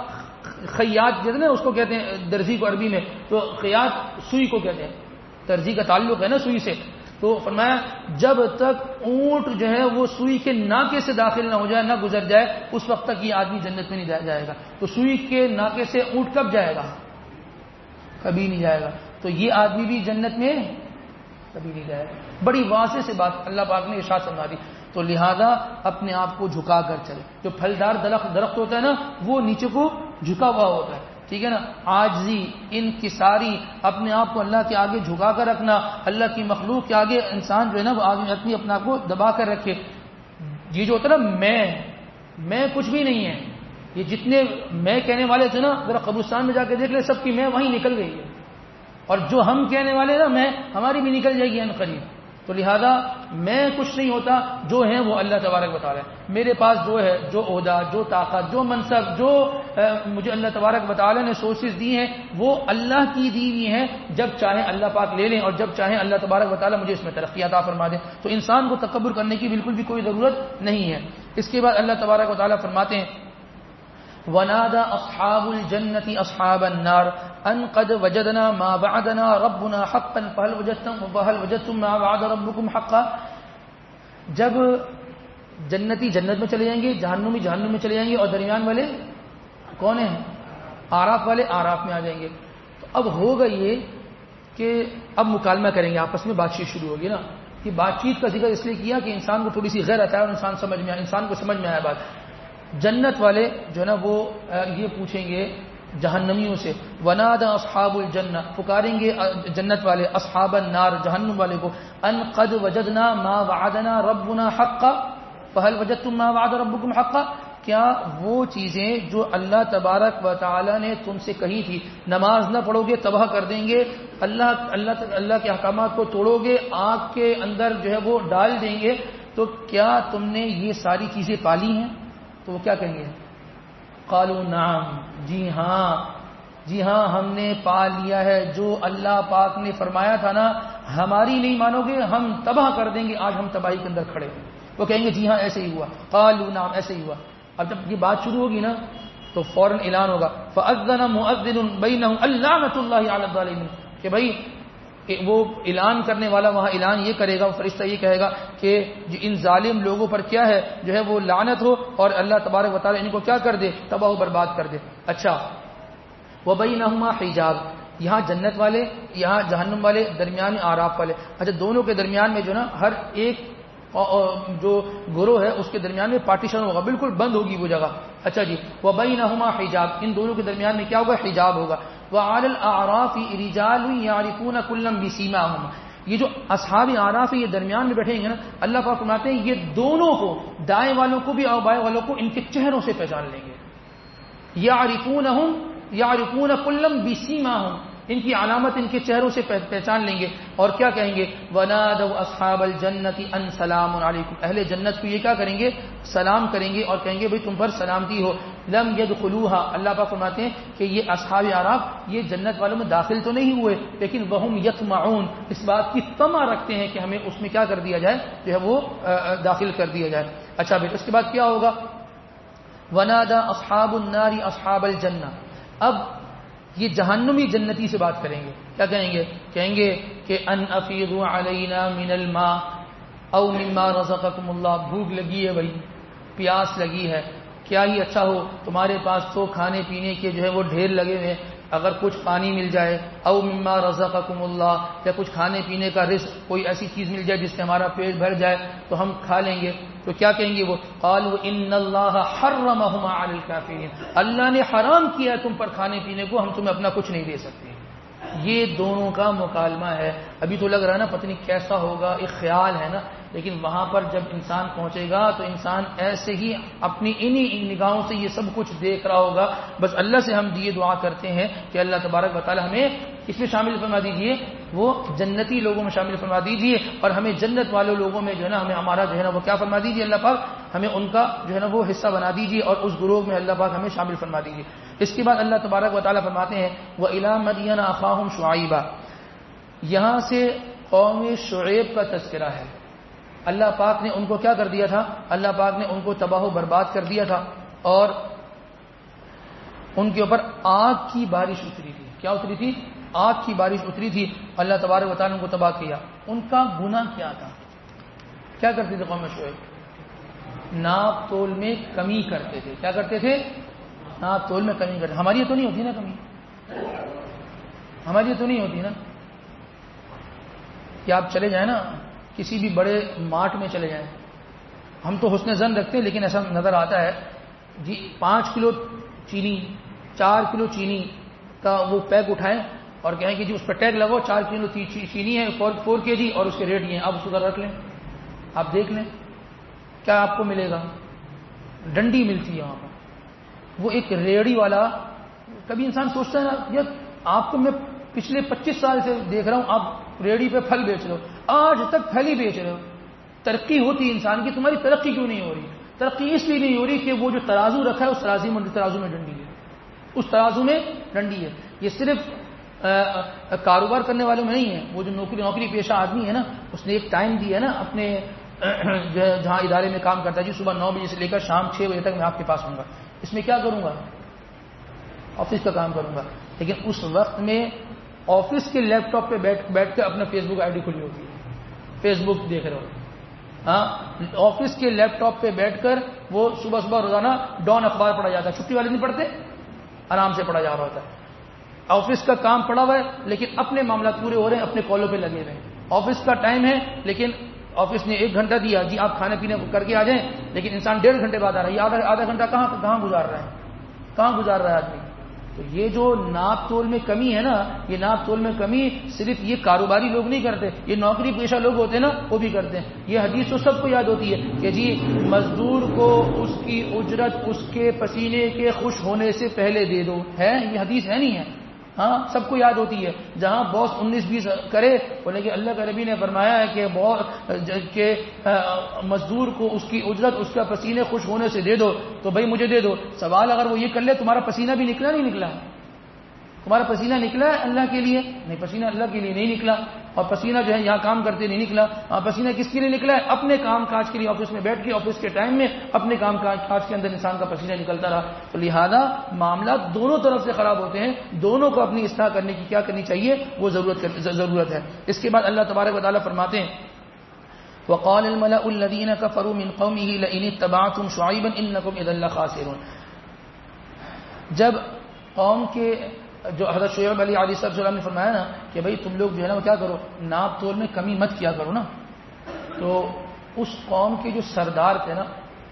کہتے ہیں اس کو کہتے ہیں درزی کو عربی میں، تو خیاط سوئی کو کہتے ہیں، درزی کا تعلق ہے نا سوئی سے۔ تو فرمایا جب تک اونٹ جو ہے وہ سوئی کے ناکے سے داخل نہ ہو جائے، نہ گزر جائے، اس وقت تک یہ آدمی جنت میں نہیں جائے گا۔ تو سوئی کے ناکے سے اونٹ کب جائے گا؟ کبھی نہیں جائے گا۔ تو یہ آدمی بھی جنت میں کبھی نہیں جائے گا۔ بڑی واضح سے بات اللہ پاک نے ارشاد فرما دی۔ تو لہذا اپنے آپ کو جھکا کر چلے۔ جو پھلدار درخت ہوتا ہے نا وہ نیچے کو جھکا ہوا ہوتا ہے، ٹھیک ہے نا۔ عاجزی، انکساری، اپنے آپ کو اللہ کے آگے جھکا کر رکھنا، اللہ کی مخلوق کے آگے انسان جو ہے نا وہ آدمی اپنے آپ کو دبا کر رکھے۔ یہ جو ہوتا ہے نا میں کچھ بھی نہیں ہے، یہ جتنے میں کہنے والے تھے نا ذرا قبرستان میں جا کے دیکھ لیں، سب کی میں وہیں نکل گئی ہے، اور جو ہم کہنے والے نا میں ہماری بھی نکل جائے گی ان قریب۔ تو لہذا میں کچھ نہیں ہوتا، جو ہے وہ اللہ تبارک و تعالی ہے۔ میرے پاس جو ہے، جو عہدہ، جو طاقت، جو منصب، جو مجھے اللہ تبارک و تعالی نے سورسز دی ہیں وہ اللہ کی دی ہوئی ہیں، جب چاہے اللہ پاک لے لیں اور جب چاہے اللہ تبارک و تعالی مجھے اس میں ترقی عطا فرما دیں۔ تو انسان کو تکبر کرنے کی بالکل بھی کوئی ضرورت نہیں ہے۔ اس کے بعد اللہ تبارک و تعالی فرماتے ہیں وَنَادَى أَصْحَابُ الْجَنَّةِ أَصْحَابَ النَّارِ أَنْ قَدْ وَجَدْنَا مَا وَعَدَنَا رَبُّنَا حَقًّا فَهَلْ وَجَدْتُم مَا وَعَدَ رَبُّكُمْ حَقًّا۔ جب جنتی جنت میں چلے جائیں گے، جہنمی جہنم میں چلے جائیں گے، اور درمیان والے کون ہیں؟ آراف والے آراف میں آ جائیں گے۔ تو اب ہوگا یہ کہ اب مکالمہ کریں گے، آپس میں بات چیت شروع ہوگی نا۔ کہ بات چیت کا ذکر اس لیے کیا کہ انسان کو تھوڑی سی غیرت آئے اور انسان کو سمجھ میں آئے بات۔ جنت والے جو نا وہ یہ پوچھیں گے جہنمیوں سے، ونادى اصحاب الجنہ، پکاریں گے جنت والے اصحاب النار، جہنم والے کو، ان قد وجدنا ما وعدنا ربنا حقا فهل وجدتم ما وعد ربكم حقا، کیا وہ چیزیں جو اللہ تبارک و تعالی نے تم سے کہی تھی، نماز نہ پڑھو گے تباہ کر دیں گے، اللہ کے احکامات کو توڑو گے آگ کے اندر جو ہے وہ ڈال دیں گے، تو کیا تم نے یہ ساری چیزیں پالی ہیں؟ تو وہ کیا کہیں گے؟ قالوا نعم، جی ہاں ہم نے پا لیا ہے، جو اللہ پاک نے فرمایا تھا نا ہماری نہیں مانو گے ہم تباہ کر دیں گے، آج ہم تباہی کے اندر کھڑے ہیں۔ وہ کہیں گے جی ہاں ایسے ہی ہوا، قالوا نعم ایسے ہی ہوا۔ اب جب یہ بات شروع ہوگی نا تو فوراً اعلان ہوگا فأذن مؤذن بینہم اللعنۃ اللہ علی الظالمین، کہ بھائی وہ اعلان کرنے والا وہاں اعلان یہ کرے گا، وہ فرشتہ یہ کہے گا کہ ان ظالم لوگوں پر کیا ہے جو ہے وہ لعنت ہو، اور اللہ تبارک و تعالی ان کو کیا کر دے؟ تباہ و برباد کر دے۔ اچھا وبینہما حجاب، یہاں جنت والے یہاں جہنم والے، درمیان میں آراف والے۔ اچھا دونوں کے درمیان میں جو نا ہر ایک جو گروہ ہے اس کے درمیان میں پارٹیشن ہوگا، بالکل بند ہوگی وہ جگہ۔ اچھا جی وبینہما حجاب، ان دونوں کے درمیان میں کیا ہوگا؟ حجاب ہوگا۔ وعلی الاعراف رجال یعرفون کلا بسیماہم، یہ جو اصحاب اعراف یہ درمیان میں بیٹھیں گے نا، اللہ پاک فرماتے ہیں یہ دونوں کو، دائیں والوں کو بھی اور بائیں والوں کو، ان کے چہروں سے پہچان لیں گے۔ یعرفون کلا بسیماہم، ان کی علامت ان کے چہروں سے پہچان لیں گے، اور کیا کہیں گے؟ ونادوا اصحاب الجنۃ ان سلام علیکم، اہل جنت کو یہ کیا کریں گے؟ سلام کریں گے اور کہیں گے بھئی تم پر سلامتی ہو۔ لم يدخلوها، اللہ پاک فرماتے ہیں کہ یہ اصحاب اعراف یہ جنت والوں میں داخل تو نہیں ہوئے، لیکن وہم یطمعون، اس بات کی طمع رکھتے ہیں کہ ہمیں اس میں کیا کر دیا جائے، جو ہے وہ داخل کر دیا جائے۔ اچھا بیٹا اس کے بعد کیا ہوگا؟ ونادى اصحاب النار اصحاب الجنہ، اب یہ جہنمی جنتی سے بات کریں گے، کیا کہیں گے؟ کہیں گے کہ ان افیضوا علینا من الماء او مما رزقکم اللہ، بھوک لگی ہے بھائی، پیاس لگی ہے، کیا ہی اچھا ہو تمہارے پاس تو کھانے پینے کے جو ہے وہ ڈھیر لگے ہوئے، اگر کچھ پانی مل جائے، او مما رزقکم اللہ، یا کچھ کھانے پینے کا رزق، کوئی ایسی چیز مل جائے جس سے ہمارا پیٹ بھر جائے تو ہم کھا لیں گے، تو کیا کہیں گے وہ؟ قالوا ان اللہ حرمہما علی الکافرین، اللہ نے حرام کیا ہے تم پر کھانے پینے کو، ہم تمہیں اپنا کچھ نہیں دے سکتے۔ یہ دونوں کا مکالمہ ہے، ابھی تو لگ رہا ہے نا پتہ نہیں کیسا ہوگا، ایک خیال ہے نا، لیکن وہاں پر جب انسان پہنچے گا تو انسان ایسے ہی اپنی انہی نگاہوں سے یہ سب کچھ دیکھ رہا ہوگا۔ بس اللہ سے ہم یہ دعا کرتے ہیں کہ اللہ تبارک و تعالی ہمیں اس میں شامل فرما دیجئے، وہ جنتی لوگوں میں شامل فرما دیجئے، اور ہمیں جنت والے لوگوں میں جو ہے نا ہمیں ہمارا جو ہے نا وہ کیا فرما دیجئے اللہ پاک، ہمیں ان کا جو ہے نا وہ حصہ بنا دیجئے، اور اس گروہ میں اللہ پاک ہمیں شامل فرما دیجئے۔ اس کے بعد اللہ تبارک و تعالی فرماتے ہیں وَإِلَىٰ مَدْيَنَ أَخَاهُمْ شُعَيْبًا، یہاں سے قوم شعیب کا تذکرہ ہے۔ اللہ پاک نے ان کو کیا کر دیا تھا؟ اللہ پاک نے ان کو تباہ و برباد کر دیا تھا، اور ان کے اوپر آگ کی بارش اتری تھی۔ کیا اتری تھی؟ آگ کی بارش اتری تھی، اللہ تبارک و تعالیٰ نے ان کو تباہ کیا۔ ان کا گناہ کیا تھا؟ کیا کرتے تھے قوم شعیب؟ ناپ تول میں کمی کرتے تھے۔ کیا کرتے تھے؟ ناپ تول میں کمی کرتے۔ ہماری یہ تو نہیں ہوتی نا کمی، ہماری یہ تو نہیں ہوتی نا کہ آپ چلے جائیں نا کسی بھی بڑے مارٹ میں چلے جائیں، ہم تو حسن ظن رکھتے ہیں لیکن ایسا نظر آتا ہے جی 5 کلو چینی 4 کلو چینی کا وہ پیک اٹھائیں اور کہیں کہ جی اس پہ ٹیگ لگاؤ 4 کلو چینی ہے 4 kg اور اس کے ریٹ یہ ہیں، آپ اس کو رکھ لیں، آپ دیکھ لیں کیا آپ کو ملے گا؟ ڈنڈی ملتی ہے وہاں پر۔ وہ ایک ریڑھی والا، کبھی انسان سوچتا ہے نا یہ آپ کو میں پچھلے 25 سال سے دیکھ رہا ہوں آپ ریڑھی پہ پھل بیچ رہے ہو، آج تک پھل ہی بیچ رہے ہو، ترقی ہوتی ہے انسان کی، تمہاری ترقی کیوں نہیں ہو رہی؟ ترقی اس لیے نہیں ہو رہی کہ وہ جو ترازو رکھا ہے اس ترازو میں ڈنڈی ہے، اس ترازو میں ڈنڈی ہے۔ یہ صرف کاروبار کرنے والوں میں نہیں ہے، وہ جو نوکری پیشہ آدمی ہے نا، اس نے ایک ٹائم دیا ہے نا اپنے جہاں ادارے میں کام کرتا ہے، جی صبح 9 بجے سے لے کر شام 6 بجے تک میں آپ کے پاس ہوں گا، اس میں کیا کروں گا؟ آفس کا کام کروں گا، لیکن اس وقت میں آفس کے لیپ ٹاپ پہ بیٹھ کے اپنا فیس بک ID کھلی ہوتی ہے، فیس بک دیکھ رہے ہو، ہاں آفس کے لیپ ٹاپ پہ بیٹھ کر وہ صبح روزانہ ڈان اخبار پڑھا جاتا ہے، چھٹی والے نہیں پڑھتے، آرام سے پڑھا جا رہا ہوتا ہے، آفس کا کام پڑا ہوا ہے لیکن اپنے معاملات پورے ہو رہے ہیں، اپنے کالوں پہ لگے ہوئے ہیں، آفس کا ٹائم ہے لیکن آفس نے 1 گھنٹہ دیا جی آپ کھانے پینے کر کے آ جائیں، لیکن انسان 1.5 گھنٹے بعد آ رہا ہے، یہ آدھا گھنٹہ کہاں گزار رہا ہے، کہاں گزار رہا ہے آدمی؟ تو یہ جو ناپ تول میں کمی ہے نا، یہ ناپ تول میں کمی صرف یہ کاروباری لوگ نہیں کرتے، یہ نوکری پیشہ لوگ ہوتے ہیں نا وہ بھی کرتے ہیں۔ یہ حدیث تو سب کو یاد ہوتی ہے کہ جی مزدور کو اس کی اجرت اس کے پسینے کے خوش ہونے سے پہلے دے دو، ہے یہ حدیث ہے نہیں ہے؟ ہاں سب کو یاد ہوتی ہے۔ جہاں باس 19-20 کرے بولے کہ اللہ کے نبی نے فرمایا ہے کہ مزدور کو اس کی اجرت اس کا پسینے خوش ہونے سے دے دو، تو بھائی مجھے دے دو۔ سوال اگر وہ یہ کر لے تمہارا پسینہ بھی نکلا نہیں نکلا؟ تمہارا پسینہ نکلا ہے اللہ کے لیے؟ نہیں، پسینہ اللہ کے لیے نہیں نکلا، اور پسینہ جو ہے یہاں کام کرتے نہیں نکلا، پسینہ کس کے لیے نکلا ہے؟ اپنے کام کاج کے لیے، آفس میں بیٹھ کے آفس کے ٹائم میں اپنے کام کاج کے اندر انسان کا پسینہ نکلتا رہا۔ تو لہذا معاملات دونوں طرف سے خراب ہوتے ہیں، دونوں کو اپنی اصلاح کرنے کی کیا کرنی چاہیے؟ وہ ضرورت ہے۔ اس کے بعد اللہ تبارک و تعالیٰ فرماتے ہیں وقال الملأ الذين كفروا من قومه لئن اتبعتم شعيبا انكم اذا لخاسرون، جب قوم کے جو حضرت شعیب علیہ السلام نے فرمایا نا کہ بھائی تم لوگ جو ہے نا وہ کیا کرو، ناپ تول میں کمی مت کیا کرو نا، تو اس قوم کے جو سردار تھے نا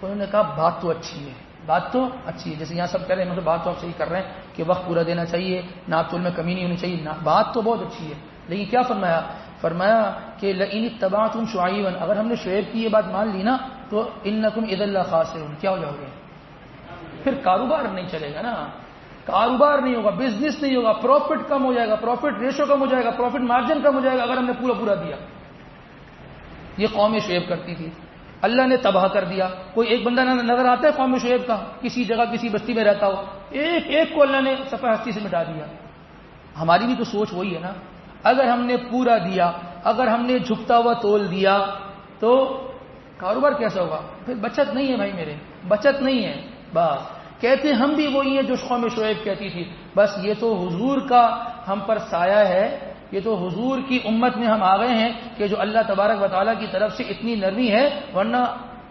انہوں نے کہا بات تو اچھی ہے، بات تو اچھی ہے، جیسے یہاں سب کہہ رہے ہیں مطلب بات تو آپ صحیح کر رہے ہیں کہ وقت پورا دینا چاہیے، ناپ تول میں کمی نہیں ہونی چاہیے، بات تو بہت اچھی ہے، لیکن کیا فرمایا کہ لئن اتبعتم شعیبا، اگر ہم نے شعیب کی یہ بات مان لی نا تو انکم اذا لخاسرون، کیا ہو جاؤ گے؟ پھر کاروبار نہیں چلے گا نا، کاروبار نہیں ہوگا، بزنس نہیں ہوگا، پروفٹ کم ہو جائے گا، پروفٹ ریشو کم ہو جائے گا، پروفٹ مارجن کم ہو جائے گا اگر ہم نے پورا دیا۔ یہ قوم شعیب کرتی تھی۔ اللہ نے تباہ کر دیا. کوئی ایک بندہ نظر آتا ہے قوم شعیب کا کسی جگہ کسی بستی میں رہتا ہو؟ ایک کو اللہ نے صفحہ ہستی سے مٹا دیا. ہماری بھی تو سوچ وہی ہے نا. اگر ہم نے پورا دیا، اگر ہم نے جھکتا ہوا تول دیا تو کاروبار کیسا ہوگا؟ پھر بچت نہیں ہے بھائی میرے، بچت نہیں ہے. بس کہتے ہم بھی وہی ہیں جو قوم شعیب کہتی تھی. بس یہ تو حضور کا ہم پر سایہ ہے، یہ تو حضور کی امت میں ہم آ گئے ہیں کہ جو اللہ تبارک و تعالیٰ کی طرف سے اتنی نرمی ہے، ورنہ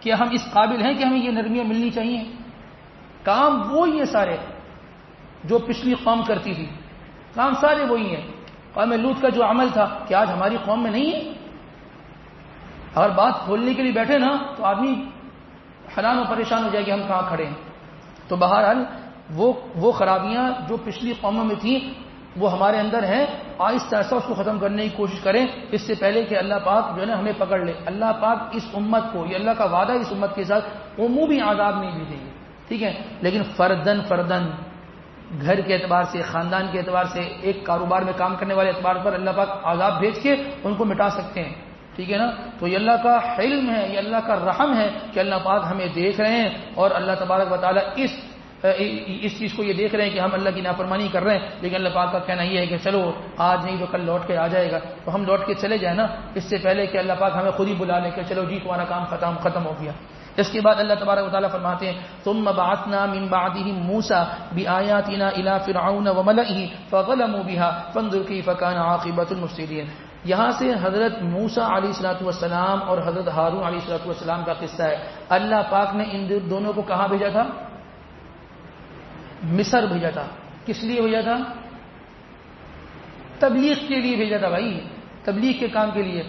کیا ہم اس قابل ہیں کہ ہمیں یہ نرمیاں ملنی چاہیے؟ کام وہی ہے سارے جو پچھلی قوم کرتی تھی، کام سارے وہی ہیں. قوم لوط کا جو عمل تھا کیا آج ہماری قوم میں نہیں ہے؟ اگر بات کھولنے کے لیے بیٹھے نا تو آدمی حیران و پریشان ہو جائے کہ ہم کہاں کھڑے ہیں. تو بہرحال وہ خرابیاں جو پچھلی قوموں میں تھیں وہ ہمارے اندر ہیں. آہستہ آہستہ اس کو ختم کرنے کی کوشش کریں اس سے پہلے کہ اللہ پاک جو ہے نا ہمیں پکڑ لے. اللہ پاک اس امت کو، یہ اللہ کا وعدہ اس امت کے ساتھ عمومی عذاب نہیں بھیجیں گے، ٹھیک ہے، لیکن فردن گھر کے اعتبار سے، خاندان کے اعتبار سے، ایک کاروبار میں کام کرنے والے اعتبار پر اللہ پاک عذاب بھیج کے ان کو مٹا سکتے ہیں. ٹھیک ہے نا. تو یہ اللہ کا حلم ہے، یہ اللہ کا رحم ہے کہ اللہ پاک ہمیں دیکھ رہے ہیں اور اللہ تبارک و تعالیٰ اس چیز کو یہ دیکھ رہے ہیں کہ ہم اللہ کی نافرمانی کر رہے ہیں. لیکن اللہ پاک کا کہنا یہ ہے کہ چلو آج نہیں تو کل لوٹ کے آ جائے گا، تو ہم لوٹ کے چلے جائیں نا، اس سے پہلے کہ اللہ پاک ہمیں خود ہی بلا لے کہ چلو جی تمہارا کام ختم ہو گیا. اس کے بعد اللہ تبارک و تعالیٰ فرماتے ہیں ثم بعثنا من بعدهم موسى بآياتنا الى فرعون وملئه فظلموا بها فانظر كيف كان عاقبة المفسدين. یہاں سے حضرت موسیٰ علیہ الصلوۃ والسلام اور حضرت ہارون علیہ الصلوۃ والسلام کا قصہ ہے. اللہ پاک نے ان دونوں کو کہاں بھیجا تھا؟ مصر بھیجا تھا. کس لیے بھیجا تھا؟ تبلیغ کے لیے بھیجا تھا بھائی، تبلیغ کے کام کے لیے.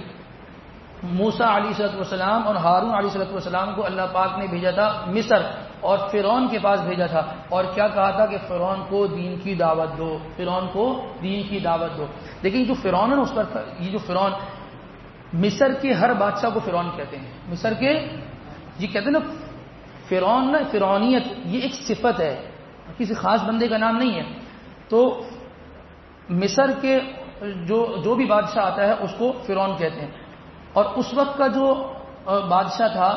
موسیٰ علیہ الصلوۃ والسلام اور ہارون علیہ الصلوۃ والسلام کو اللہ پاک نے بھیجا تھا مصر اور فرعون کے پاس بھیجا تھا. اور کیا کہا تھا کہ فرعون کو دین کی دعوت دو، فرعون کو دین کی دعوت دو. لیکن جو فرعون ہے نا، اس پر یہ جو فرعون، مصر کے ہر بادشاہ کو فرعون کہتے ہیں. مصر کے یہ کہتے ہیں نا فرعون، نا فرعونیت یہ ایک صفت ہے، کسی خاص بندے کا نام نہیں ہے. تو مصر کے جو بھی بادشاہ آتا ہے اس کو فرعون کہتے ہیں. اور اس وقت کا جو بادشاہ تھا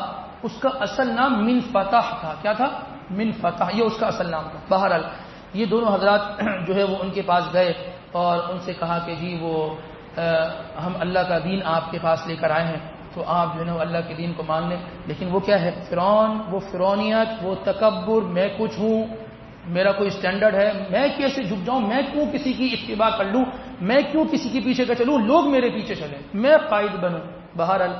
اس کا اصل نام من فتح تھا. کیا تھا؟ من فتح، یہ اس کا اصل نام تھا. بہرحال یہ دونوں حضرات جو ہے وہ ان کے پاس گئے اور ان سے کہا کہ جی وہ ہم اللہ کا دین آپ کے پاس لے کر آئے ہیں، تو آپ جو ہے نا اللہ کے دین کو مان لیں. لیکن وہ کیا ہے؟ فرعون، وہ فرعونیت، وہ تکبر، میں کچھ ہوں، میرا کوئی سٹینڈرڈ ہے، میں کیسے جھک جاؤں، میں کیوں کسی کی اتباع کر لوں، میں کیوں کسی کے پیچھے کا چلوں، لوگ میرے پیچھے چلیں، میں قائد بنوں. بہرحال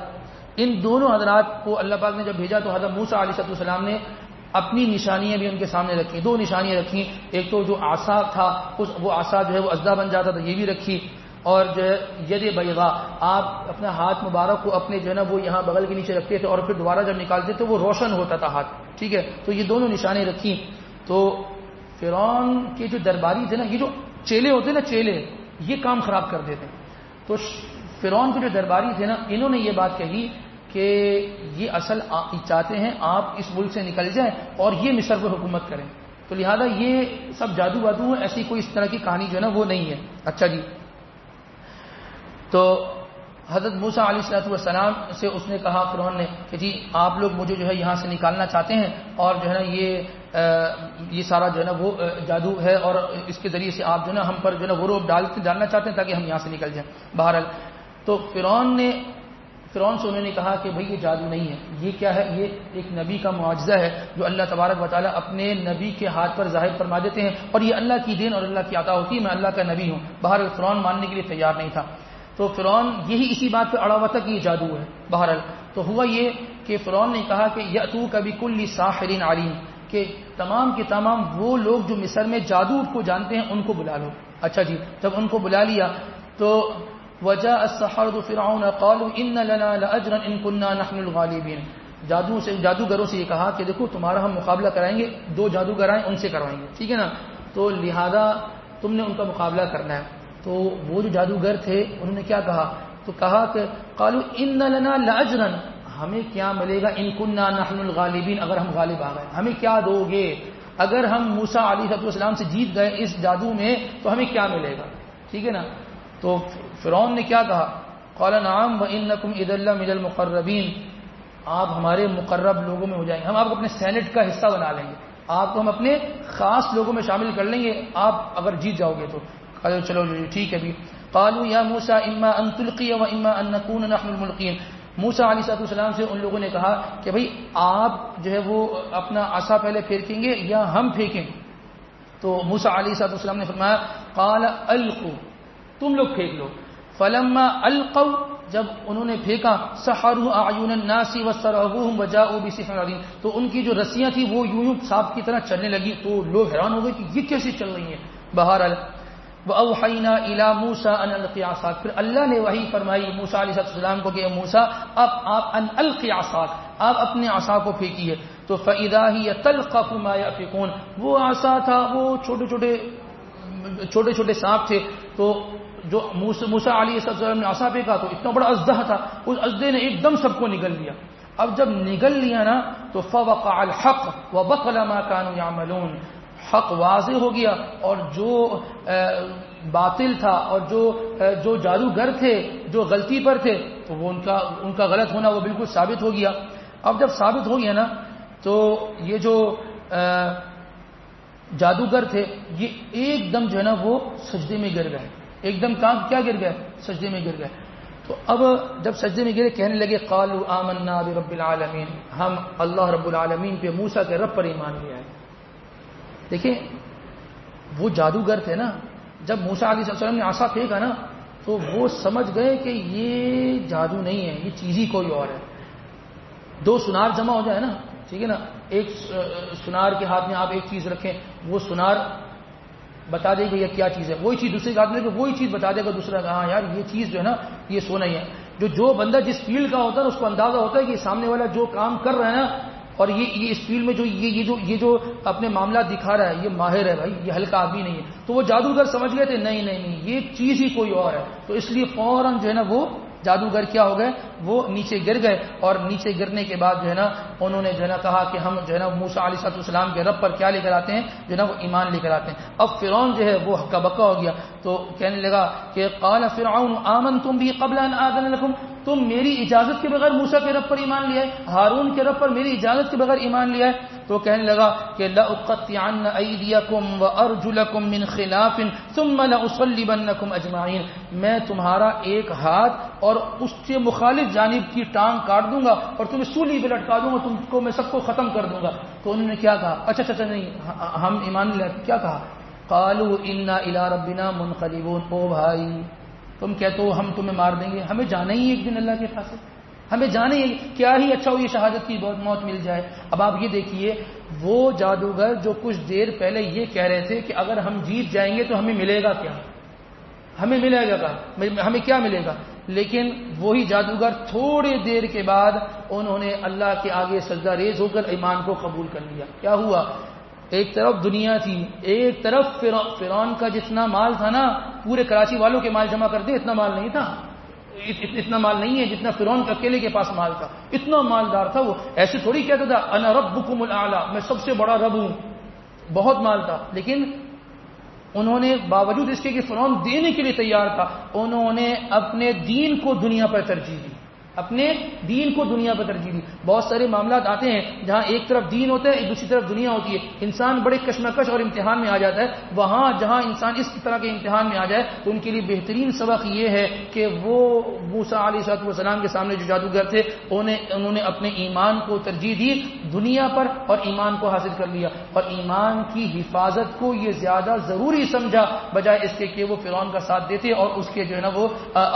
ان دونوں حضرات کو اللہ پاک نے جب بھیجا تو حضرت موسیٰ علیہ السلام نے اپنی نشانیاں بھی ان کے سامنے رکھی. دو نشانیاں رکھی، ایک تو جو عصا تھا وہ عصا جو ہے وہ اژدھا بن جاتا تھا، یہ بھی رکھی. اور جو ہے ید بیضاء، آپ اپنا ہاتھ مبارک کو اپنے جو ہے نا وہ یہاں بغل کے نیچے رکھتے تھے اور پھر دوبارہ جب نکالتے تھے وہ روشن ہوتا تھا ہاتھ. ٹھیک ہے، تو یہ دونوں نشانیں رکھی. تو فرعون کے جو درباری تھے نا، یہ جو چیلے ہوتے نا، چیلے یہ کام خراب کر دیتے. تو فرعون کے جو درباری تھے نا، انہوں نے یہ بات کہی کہ یہ اصل چاہتے ہیں آپ اس ملک سے نکل جائیں اور یہ مصر پر حکومت کریں. تو لہذا یہ سب جادو وادو ہے، ایسی کوئی اس طرح کی کہانی جو ہے نا وہ نہیں ہے. اچھا جی، تو حضرت موسیٰ علیہ السلام سے اس نے کہا فرعون نے کہ جی آپ لوگ مجھے جو ہے یہاں سے نکالنا چاہتے ہیں اور جو ہے نا یہ سارا جو ہے نا وہ جادو ہے اور اس کے ذریعے سے آپ جو ہے نا ہم پر جو ہے نا وہ روب ڈالنا چاہتے ہیں تاکہ ہم یہاں سے نکل جائیں. بہرحال تو فرعون سے انہوں نے کہا کہ بھئی یہ جادو نہیں ہے، یہ کیا ہے؟ یہ ایک نبی کا معجزہ ہے جو اللہ تبارک و تعالیٰ اپنے نبی کے ہاتھ پر ظاہر فرما دیتے ہیں اور یہ اللہ کی دین اور اللہ کی عطا ہوتی ہے، میں اللہ کا نبی ہوں. بہرحال فرعون ماننے کے لیے تیار نہیں تھا. تو فرعون اسی بات پہ اڑا ہوا تھا کہ یہ جادو ہے. بہرحال تو ہوا یہ کہ فرعون نے کہا کہ یأتوک بکل ساحر علیم، کہ تمام کے تمام وہ لوگ جو مصر میں جادو کو جانتے ہیں ان کو بلا لو. اچھا جی، جب ان کو بلا لیا تو وجاء السحرة فرعون قالوا ان لنا لاجرا ان كنا نحن الغالبين. جادوگروں سے یہ کہا کہ دیکھو تمہارا ہم مقابلہ کرائیں گے، دو جادوگر آئیں ان سے کروائیں گے، ٹھیک ہے نا، تو لہذا تم نے ان کا مقابلہ کرنا ہے. تو وہ جو جادوگر تھے انہوں نے کیا کہا؟ تو کہا کہ قالوا ان لنا لاجرا، ہمیں کیا ملے گا، ان كنا نحن الغالبين، اگر ہم غالب آ گئے ہمیں کیا دو گے؟ اگر ہم موسیٰ علیہ السلام سے جیت گئے اس جادو میں تو ہمیں کیا ملے گا؟ ٹھیک ہے نا. تو فرعون نے کیا کہا؟ قال نعم وانکم اذا لمن المقربین، آپ ہمارے مقرب لوگوں میں ہو جائیں گے، ہم آپ کو اپنے سینٹ کا حصہ بنا لیں گے، آپ کو ہم اپنے خاص لوگوں میں شامل کر لیں گے آپ اگر جیت جاؤ گے تو۔ چلو جی ٹھیک ہے بھی۔ قالوا یا موسیٰ اما ان تلقی و اما ان نکون نحن الملقین، موسیٰ علیہ السلام سے ان لوگوں نے کہا کہ بھئی آپ جو ہے وہ اپنا عصا پہلے پھینکیں گے یا ہم پھینکیں؟ تو موسیٰ علیہ السلام نے فرمایا قال القوا، تم لوگ پھینک لو۔ فلما القوا، جب انہوں نے پھینکا، سحروا اعین الناس واسترهبوهم وجاءوا بسحر عظیم، تو ان کی جو رسیاں تھیں وہ یوں یوں سانپ کی طرح چلنے لگی، تو لوگ حیران ہو گئے کہ یہ کیسے چل رہی ہیں۔ بہرحال وَأَوْحَيْنَا إِلَى مُوسَىٰ أَنْ أَلْقِ عَصَاكَ، پھر اللہ نے وحی فرمائی موسیٰ علیہ السلام کو کہ موسیٰ اب آپ ان القِ عصاک، آپ اپنے عصا کو پھینکیے۔ تو فَإِذَا هِيَ تَلْقَفُ مَا يَأْفِكُونَ، وہ عصا تھا، وہ چھوٹے چھوٹے سانپ تھے، تو جو موسیٰ علیہ السلام نے عصا پھینکا تو اتنا بڑا اژدہا تھا، اس اژدہے نے ایک دم سب کو نگل لیا۔ اب جب نگل لیا نا تو فَوَقَعَ الْحَقُّ وَبَطَلَ مَا كَانُوا يَعْمَلُونَ، حق واضح ہو گیا اور جو باطل تھا اور جو جادوگر تھے جو غلطی پر تھے تو وہ ان کا غلط ہونا وہ بالکل ثابت ہو گیا۔ اب جب ثابت ہو گیا نا تو یہ جو جادوگر تھے یہ ایک دم جو ہے نا وہ سجدے میں گر گئے، ایک دم کیا گر گئے؟ سجدے میں گر گئے۔ تو اب جب سجدے میں گرے کہنے لگے قالوا آمنا برب العالمین، ہم اللہ رب العالمین پہ، موسیٰ کے رب پر ایمان لے آئے۔ دیکھیں وہ جادوگر تھے نا، جب موسیٰ علیہ السلام نے عصا پھینکا نا تو وہ سمجھ گئے کہ یہ جادو نہیں ہے، یہ چیز ہی کوئی اور ہے۔ دو سنار جمع ہو جائے نا، ٹھیک ہے نا، ایک سنار کے ہاتھ میں آپ ایک چیز رکھیں، وہ سنار بتا دے گا یہ کیا چیز ہے، وہی چیز دوسرے کے ہاتھ میں وہی چیز بتا دے گا دوسرا، ہاں یار یہ چیز جو ہے نا یہ سونا ہی ہے۔ جو بندہ جس فیلڈ کا ہوتا ہے اس کو اندازہ ہوتا ہے کہ سامنے والا جو کام کر رہا ہے نا اور یہ اس فیلڈ میں جو اپنے معاملات دکھا رہا ہے یہ ماہر ہے بھائی، یہ ہلکا آدمی نہیں ہے۔ تو وہ جادوگر سمجھ گئے تھے نہیں یہ چیز ہی کوئی اور ہے، تو اس لیے فوراً جو ہے نا وہ جادوگر کیا ہو گئے، وہ نیچے گر گئے، اور نیچے گرنے کے بعد جو ہے نا انہوں نے جو ہے نا کہا کہ ہم جو ہے نا موسیٰ علیہ السلام کے رب پر کیا لے کر آتے ہیں، جو ہے نا وہ ایمان لے کر آتے ہیں۔ اب فرعون جو ہے وہ ہکا بکا ہو گیا، تو کہنے لگا کہ قال فرعون آمنتم بھی قبل ان آذن لکم، تم میری اجازت کے بغیر موسیٰ کے رب پر ایمان لے آئے، ہارون کے رب پر میری اجازت کے بغیر ایمان لے آئے۔ تو کہنے لگا کہ لأقطعن أيديكم وأرجلكم من خلاف ثم لأصلبنكم أجمعين، میں تمہارا ایک ہاتھ اور اس سے مخالف جانب کی ٹانگ کاٹ دوں گا اور تمہیں سولی پہ لٹکا دوں گا، تم کو میں سب کو ختم کر دوں گا۔ تو انہوں نے کیا کہا، اچھا نہیں ہم ایمان لے آئے، کیا کہا، قالوا إنا إلى ربنا منقلبون، او بھائی تم کہتے ہو ہم تمہیں مار دیں گے، ہمیں جانا ہی ایک دن اللہ کے پاس ہے، ہمیں جانے کیا ہی اچھا ہو یہ شہادت کی موت مل جائے۔ اب آپ یہ دیکھیے وہ جادوگر جو کچھ دیر پہلے یہ کہہ رہے تھے کہ اگر ہم جیت جائیں گے تو ہمیں ملے گا کیا، ہمیں ملے گا کیا، ہمیں کیا ملے گا، لیکن وہی جادوگر تھوڑی دیر کے بعد انہوں نے اللہ کے آگے سجدہ ریز ہو کر ایمان کو قبول کر لیا۔ کیا ہوا، ایک طرف دنیا تھی، ایک طرف فرعون کا جتنا مال تھا نا پورے کراچی والوں کے مال جمع کر دے اتنا مال نہیں تھا، اتنا مال نہیں ہے جتنا فرعون کے اکیلے کے پاس مال تھا، اتنا مالدار تھا وہ، ایسے تھوڑی کہتا تھا انا ربکم الاعلی، میں سب سے بڑا رب ہوں، بہت مال تھا، لیکن انہوں نے باوجود اس کے کہ فرعون دینے کے لیے تیار تھا، انہوں نے اپنے دین کو دنیا پر ترجیح دی، اپنے دین کو دنیا پر ترجیح دی۔ بہت سارے معاملات آتے ہیں جہاں ایک طرف دین ہوتا ہے ایک دوسری طرف دنیا ہوتی ہے، انسان بڑے کشمکش اور امتحان میں آ جاتا ہے، وہاں جہاں انسان اس طرح کے امتحان میں آ جائے تو ان کے لیے بہترین سبق یہ ہے کہ وہ موسیٰ علیہ السلام کے سامنے جو جادوگر تھے انہوں نے اپنے ایمان کو ترجیح دی دنیا پر اور ایمان کو حاصل کر لیا، اور ایمان کی حفاظت کو یہ زیادہ ضروری سمجھا بجائے اس کے کہ وہ فرعون کا ساتھ دیتے اور اس کے جو ہے نا وہ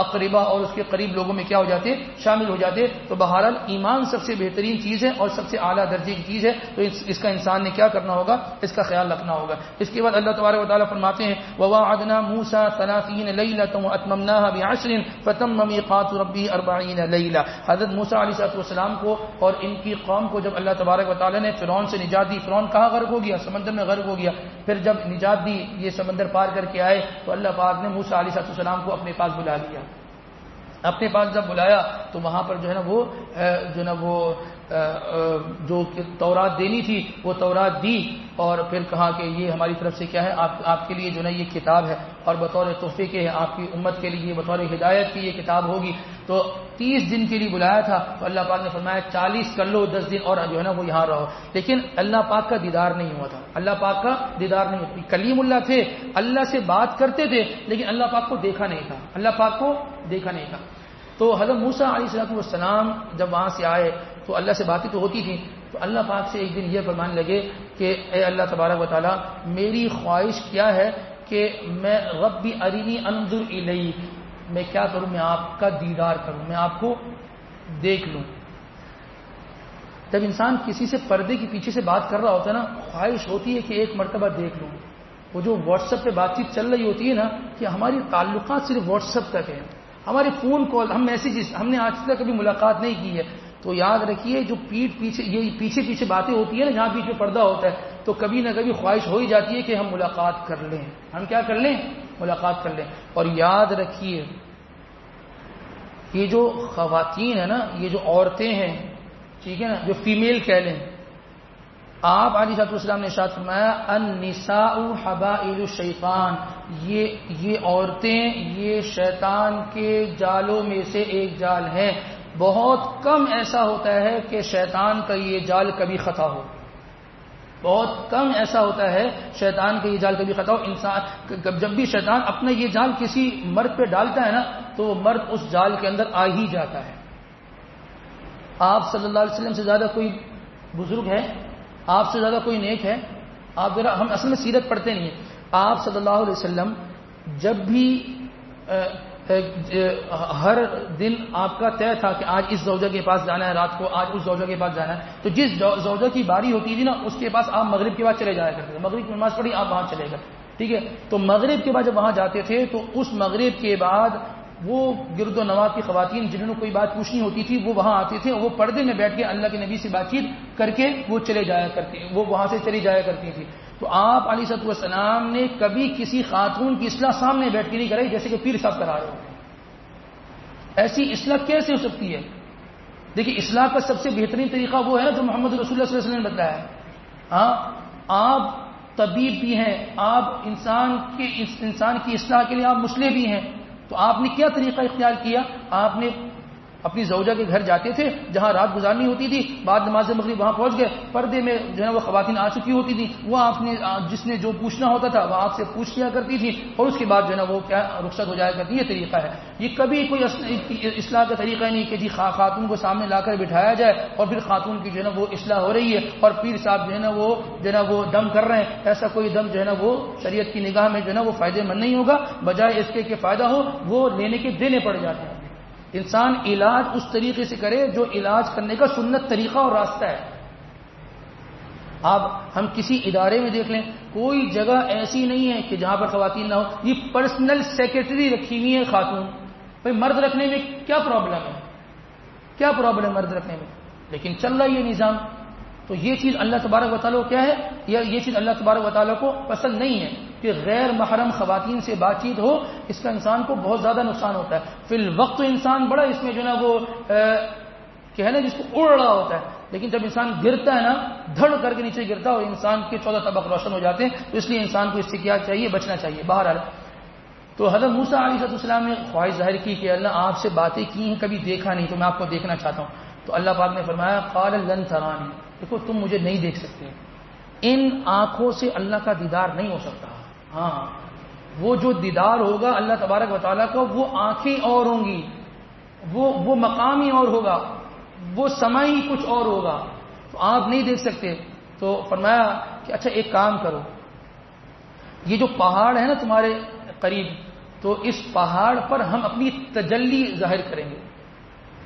اقربا اور اس کے قریب لوگوں میں کیا ہو جاتے، شامل ہو جاتے۔ تو بہرحال ایمان سب سے بہترین چیز ہے اور سب سے اعلیٰ درجے کی چیز ہے، تو اس کا انسان نے کیا کرنا ہوگا، اس کا خیال رکھنا ہوگا۔ اس کے بعد اللہ تبارک و تعالیٰ فرماتے ہیں وَوَاعَدْنَا مُوسَىٰ 30 لَيْلَةً وَأَتْمَمْنَاهَا بِعَشْرٍ فَتَمَّ مِيقَاتُ رَبِّهِ 40 لَيْلَةً، حضرت موسیٰ علیہ السلام کو اور ان کی قوم کو جب اللہ تبارک و تعالیٰ نے فرعون سے نجات دی، فرعون کہاں غرق ہو گیا، سمندر میں غرق ہو گیا، پھر جب نجات دی یہ سمندر پار کر کے آئے تو اللہ پاک نے موسیٰ علیہ السلام کو اپنے پاس بلا لیا، اپنے پاس جب بلایا تو وہاں پر جو ہے نا وہ جو تورات دینی تھی وہ تورات دی، اور پھر کہا کہ یہ ہماری طرف سے کیا ہے، آپ کے لیے جو ہے یہ کتاب ہے، اور بطور تحفے کے ہے آپ کی امت کے لیے، بطور ہدایت کی یہ کتاب ہوگی۔ تو 30 دن کے لیے بلایا تھا، تو اللہ پاک نے فرمایا 40 کر لو، 10 دن اور جو ہے نا وہ یہاں رہو، لیکن اللہ پاک کا دیدار نہیں ہوا تھا، اللہ پاک کا دیدار نہیں ہوا۔ کلیم اللہ تھے، اللہ سے بات کرتے تھے، لیکن اللہ پاک کو دیکھا نہیں تھا، اللہ پاک کو دیکھا نہیں تھا۔ تو حضرت موسیٰ علیہ السلام جب وہاں سے آئے تو اللہ سے باتیں تو ہوتی تھیں، تو اللہ پاک سے ایک دن یہ فرمانے لگے کہ اے اللہ تبارک و تعالی، میری خواہش کیا ہے کہ میں ربی ارینی انظر الیک، میں کیا کروں، میں آپ کا دیدار کروں، میں آپ کو دیکھ لوں۔ جب انسان کسی سے پردے کے پیچھے سے بات کر رہا ہوتا ہے نا، خواہش ہوتی ہے کہ ایک مرتبہ دیکھ لوں۔ وہ جو واٹس ایپ پہ بات چیت چل رہی ہوتی ہے نا، کہ ہماری تعلقات صرف واٹس ایپ تک ہیں، ہمارے فون کال، ہم میسیجز، ہم نے آج تک کبھی ملاقات نہیں کی ہے، تو یاد رکھیے جو پیچھے باتیں ہوتی ہیں نا، جہاں بیچ میں پردہ ہوتا ہے، تو کبھی نہ کبھی خواہش ہو ہی جاتی ہے کہ ہم ملاقات کر لیں، ہم کیا کر لیں، ملاقات کر لیں۔ اور یاد رکھیے یہ جو خواتین ہیں نا، یہ جو عورتیں ہیں، ٹھیک ہے نا، جو فیمیل کہہ لیں، آپ علیہ السلام نے ارشاد فرمایا النساء حبائل الشیطان، یہ عورتیں یہ شیطان کے جالوں میں سے ایک جال ہیں۔ بہت کم ایسا ہوتا ہے کہ شیطان کا یہ جال کبھی خطا ہو، بہت کم ایسا ہوتا ہے شیطان کا یہ جال کبھی خطا ہو۔ انسان جب بھی شیطان اپنا یہ جال کسی مرد پہ ڈالتا ہے نا، تو وہ مرد اس جال کے اندر آ ہی جاتا ہے۔ آپ صلی اللہ علیہ وسلم سے زیادہ کوئی بزرگ ہے، آپ سے زیادہ کوئی نیک ہے؟ آپ ذرا، ہم اصل میں سیرت پڑھتے نہیں ہیں۔ آپ صلی اللہ علیہ وسلم جب بھی ہر دن آپ کا طے تھا کہ آج اس زوجہ کے پاس جانا ہے، رات کو آج اس زوجہ کے پاس جانا ہے، تو جس زوجہ کی باری ہوتی تھی نا، اس کے پاس آپ مغرب کے بعد چلے جایا کرتے تھے، مغرب کی نماز پڑھی آپ وہاں چلے گئے، ٹھیک ہے۔ تو مغرب کے بعد جب وہاں جاتے تھے تو اس مغرب کے بعد وہ گرد و نواح کی خواتین جنہوں نے کوئی بات پوچھنی ہوتی تھی وہ وہاں آتے تھے، اور وہ پردے میں بیٹھ کے اللہ کے نبی سے بات چیت کر کے وہ چلے جایا کرتی، وہ وہاں سے چلی جایا کرتی تھی۔ تو آپ علیہ السلام نے کبھی کسی خاتون کی اصلاح سامنے بیٹھ کے نہیں کرائی، جیسے کہ پیر صاحب کرا رہے ہو۔ ایسی اصلاح کیسے ہو سکتی ہے؟ دیکھیے، اصلاح کا سب سے بہترین طریقہ وہ ہے جو محمد رسول اللہ صلی اللہ علیہ وسلم نے بتایا ہے۔ ہاں، آپ طبیب بھی ہیں، آپ انسان کی اصلاح کے لیے آپ مصلح بھی ہیں، تو آپ نے کیا طریقہ اختیار کیا؟ آپ نے اپنی زوجہ کے گھر جاتے تھے جہاں رات گزارنی ہوتی تھی، بعد نماز مغرب وہاں پہنچ گئے، پردے میں جو ہے وہ خواتین آ چکی ہوتی تھی، وہ آپ نے جس نے جو پوچھنا ہوتا تھا وہ آپ سے پوچھ لیا کرتی تھی، اور اس کے بعد جو ہے نا وہ کیا رخصت ہو جایا کرتی۔ یہ طریقہ ہے، یہ کبھی کوئی اصلاح کا طریقہ نہیں کہ جی خاتون کو سامنے لا کر بٹھایا جائے اور پھر خاتون کی جو ہے نا وہ اصلاح ہو رہی ہے اور پیر صاحب جو ہے نا وہ دم کر رہے ہیں۔ ایسا کوئی دم جو ہے نا وہ شریعت کی نگاہ میں جو ہے نا وہ فائدے مند نہیں ہوگا، بجائے اس کے کہ فائدہ ہو وہ لینے کے دینے پڑ جاتے ہیں۔ انسان علاج اس طریقے سے کرے جو علاج کرنے کا سنت طریقہ اور راستہ ہے۔ اب ہم کسی ادارے میں دیکھ لیں، کوئی جگہ ایسی نہیں ہے کہ جہاں پر خواتین نہ ہو۔ یہ پرسنل سیکرٹری رکھی ہوئی ہے خاتون، بھائی مرد رکھنے میں کیا پرابلم ہے؟ کیا پرابلم مرد رکھنے میں؟ لیکن چل رہا ہے یہ نظام۔ تو یہ چیز اللہ تبارک و تعالیٰ کو کیا ہے، یہ چیز اللہ تبارک و تعالیٰ کو پسند نہیں ہے کہ غیر محرم خواتین سے بات چیت ہو، اس کا انسان کو بہت زیادہ نقصان ہوتا ہے۔ فی الوقت انسان بڑا اس میں جو ہے نا وہ کہنا جس کو اڑ رہا ہوتا ہے، لیکن جب انسان گرتا ہے نا، دھڑ کر کے نیچے گرتا ہے اور انسان کے 14 طبق روشن ہو جاتے ہیں، تو اس لیے انسان کو اس سے کیا چاہیے، بچنا چاہیے۔ بہرحال تو حضرت موسیٰ علیہ السلام نے خواہش ظاہر کی کہ اللہ آپ سے باتیں کی ہیں، کبھی دیکھا نہیں، تو میں آپ کو دیکھنا چاہتا ہوں۔ تو اللہ پاک نے فرمایا قال لن ترانی، دیکھو تم مجھے نہیں دیکھ سکتے، ان آنکھوں سے اللہ کا دیدار نہیں ہو سکتا۔ ہاں، وہ جو دیدار ہوگا اللہ تبارک و تعالیٰ کا، وہ آنکھیں اور ہوں گی، وہ مقام ہی اور ہوگا، وہ سمائی کچھ اور ہوگا، تو آپ نہیں دیکھ سکتے۔ تو فرمایا کہ اچھا ایک کام کرو، یہ جو پہاڑ ہے نا تمہارے قریب، تو اس پہاڑ پر ہم اپنی تجلی ظاہر کریں گے۔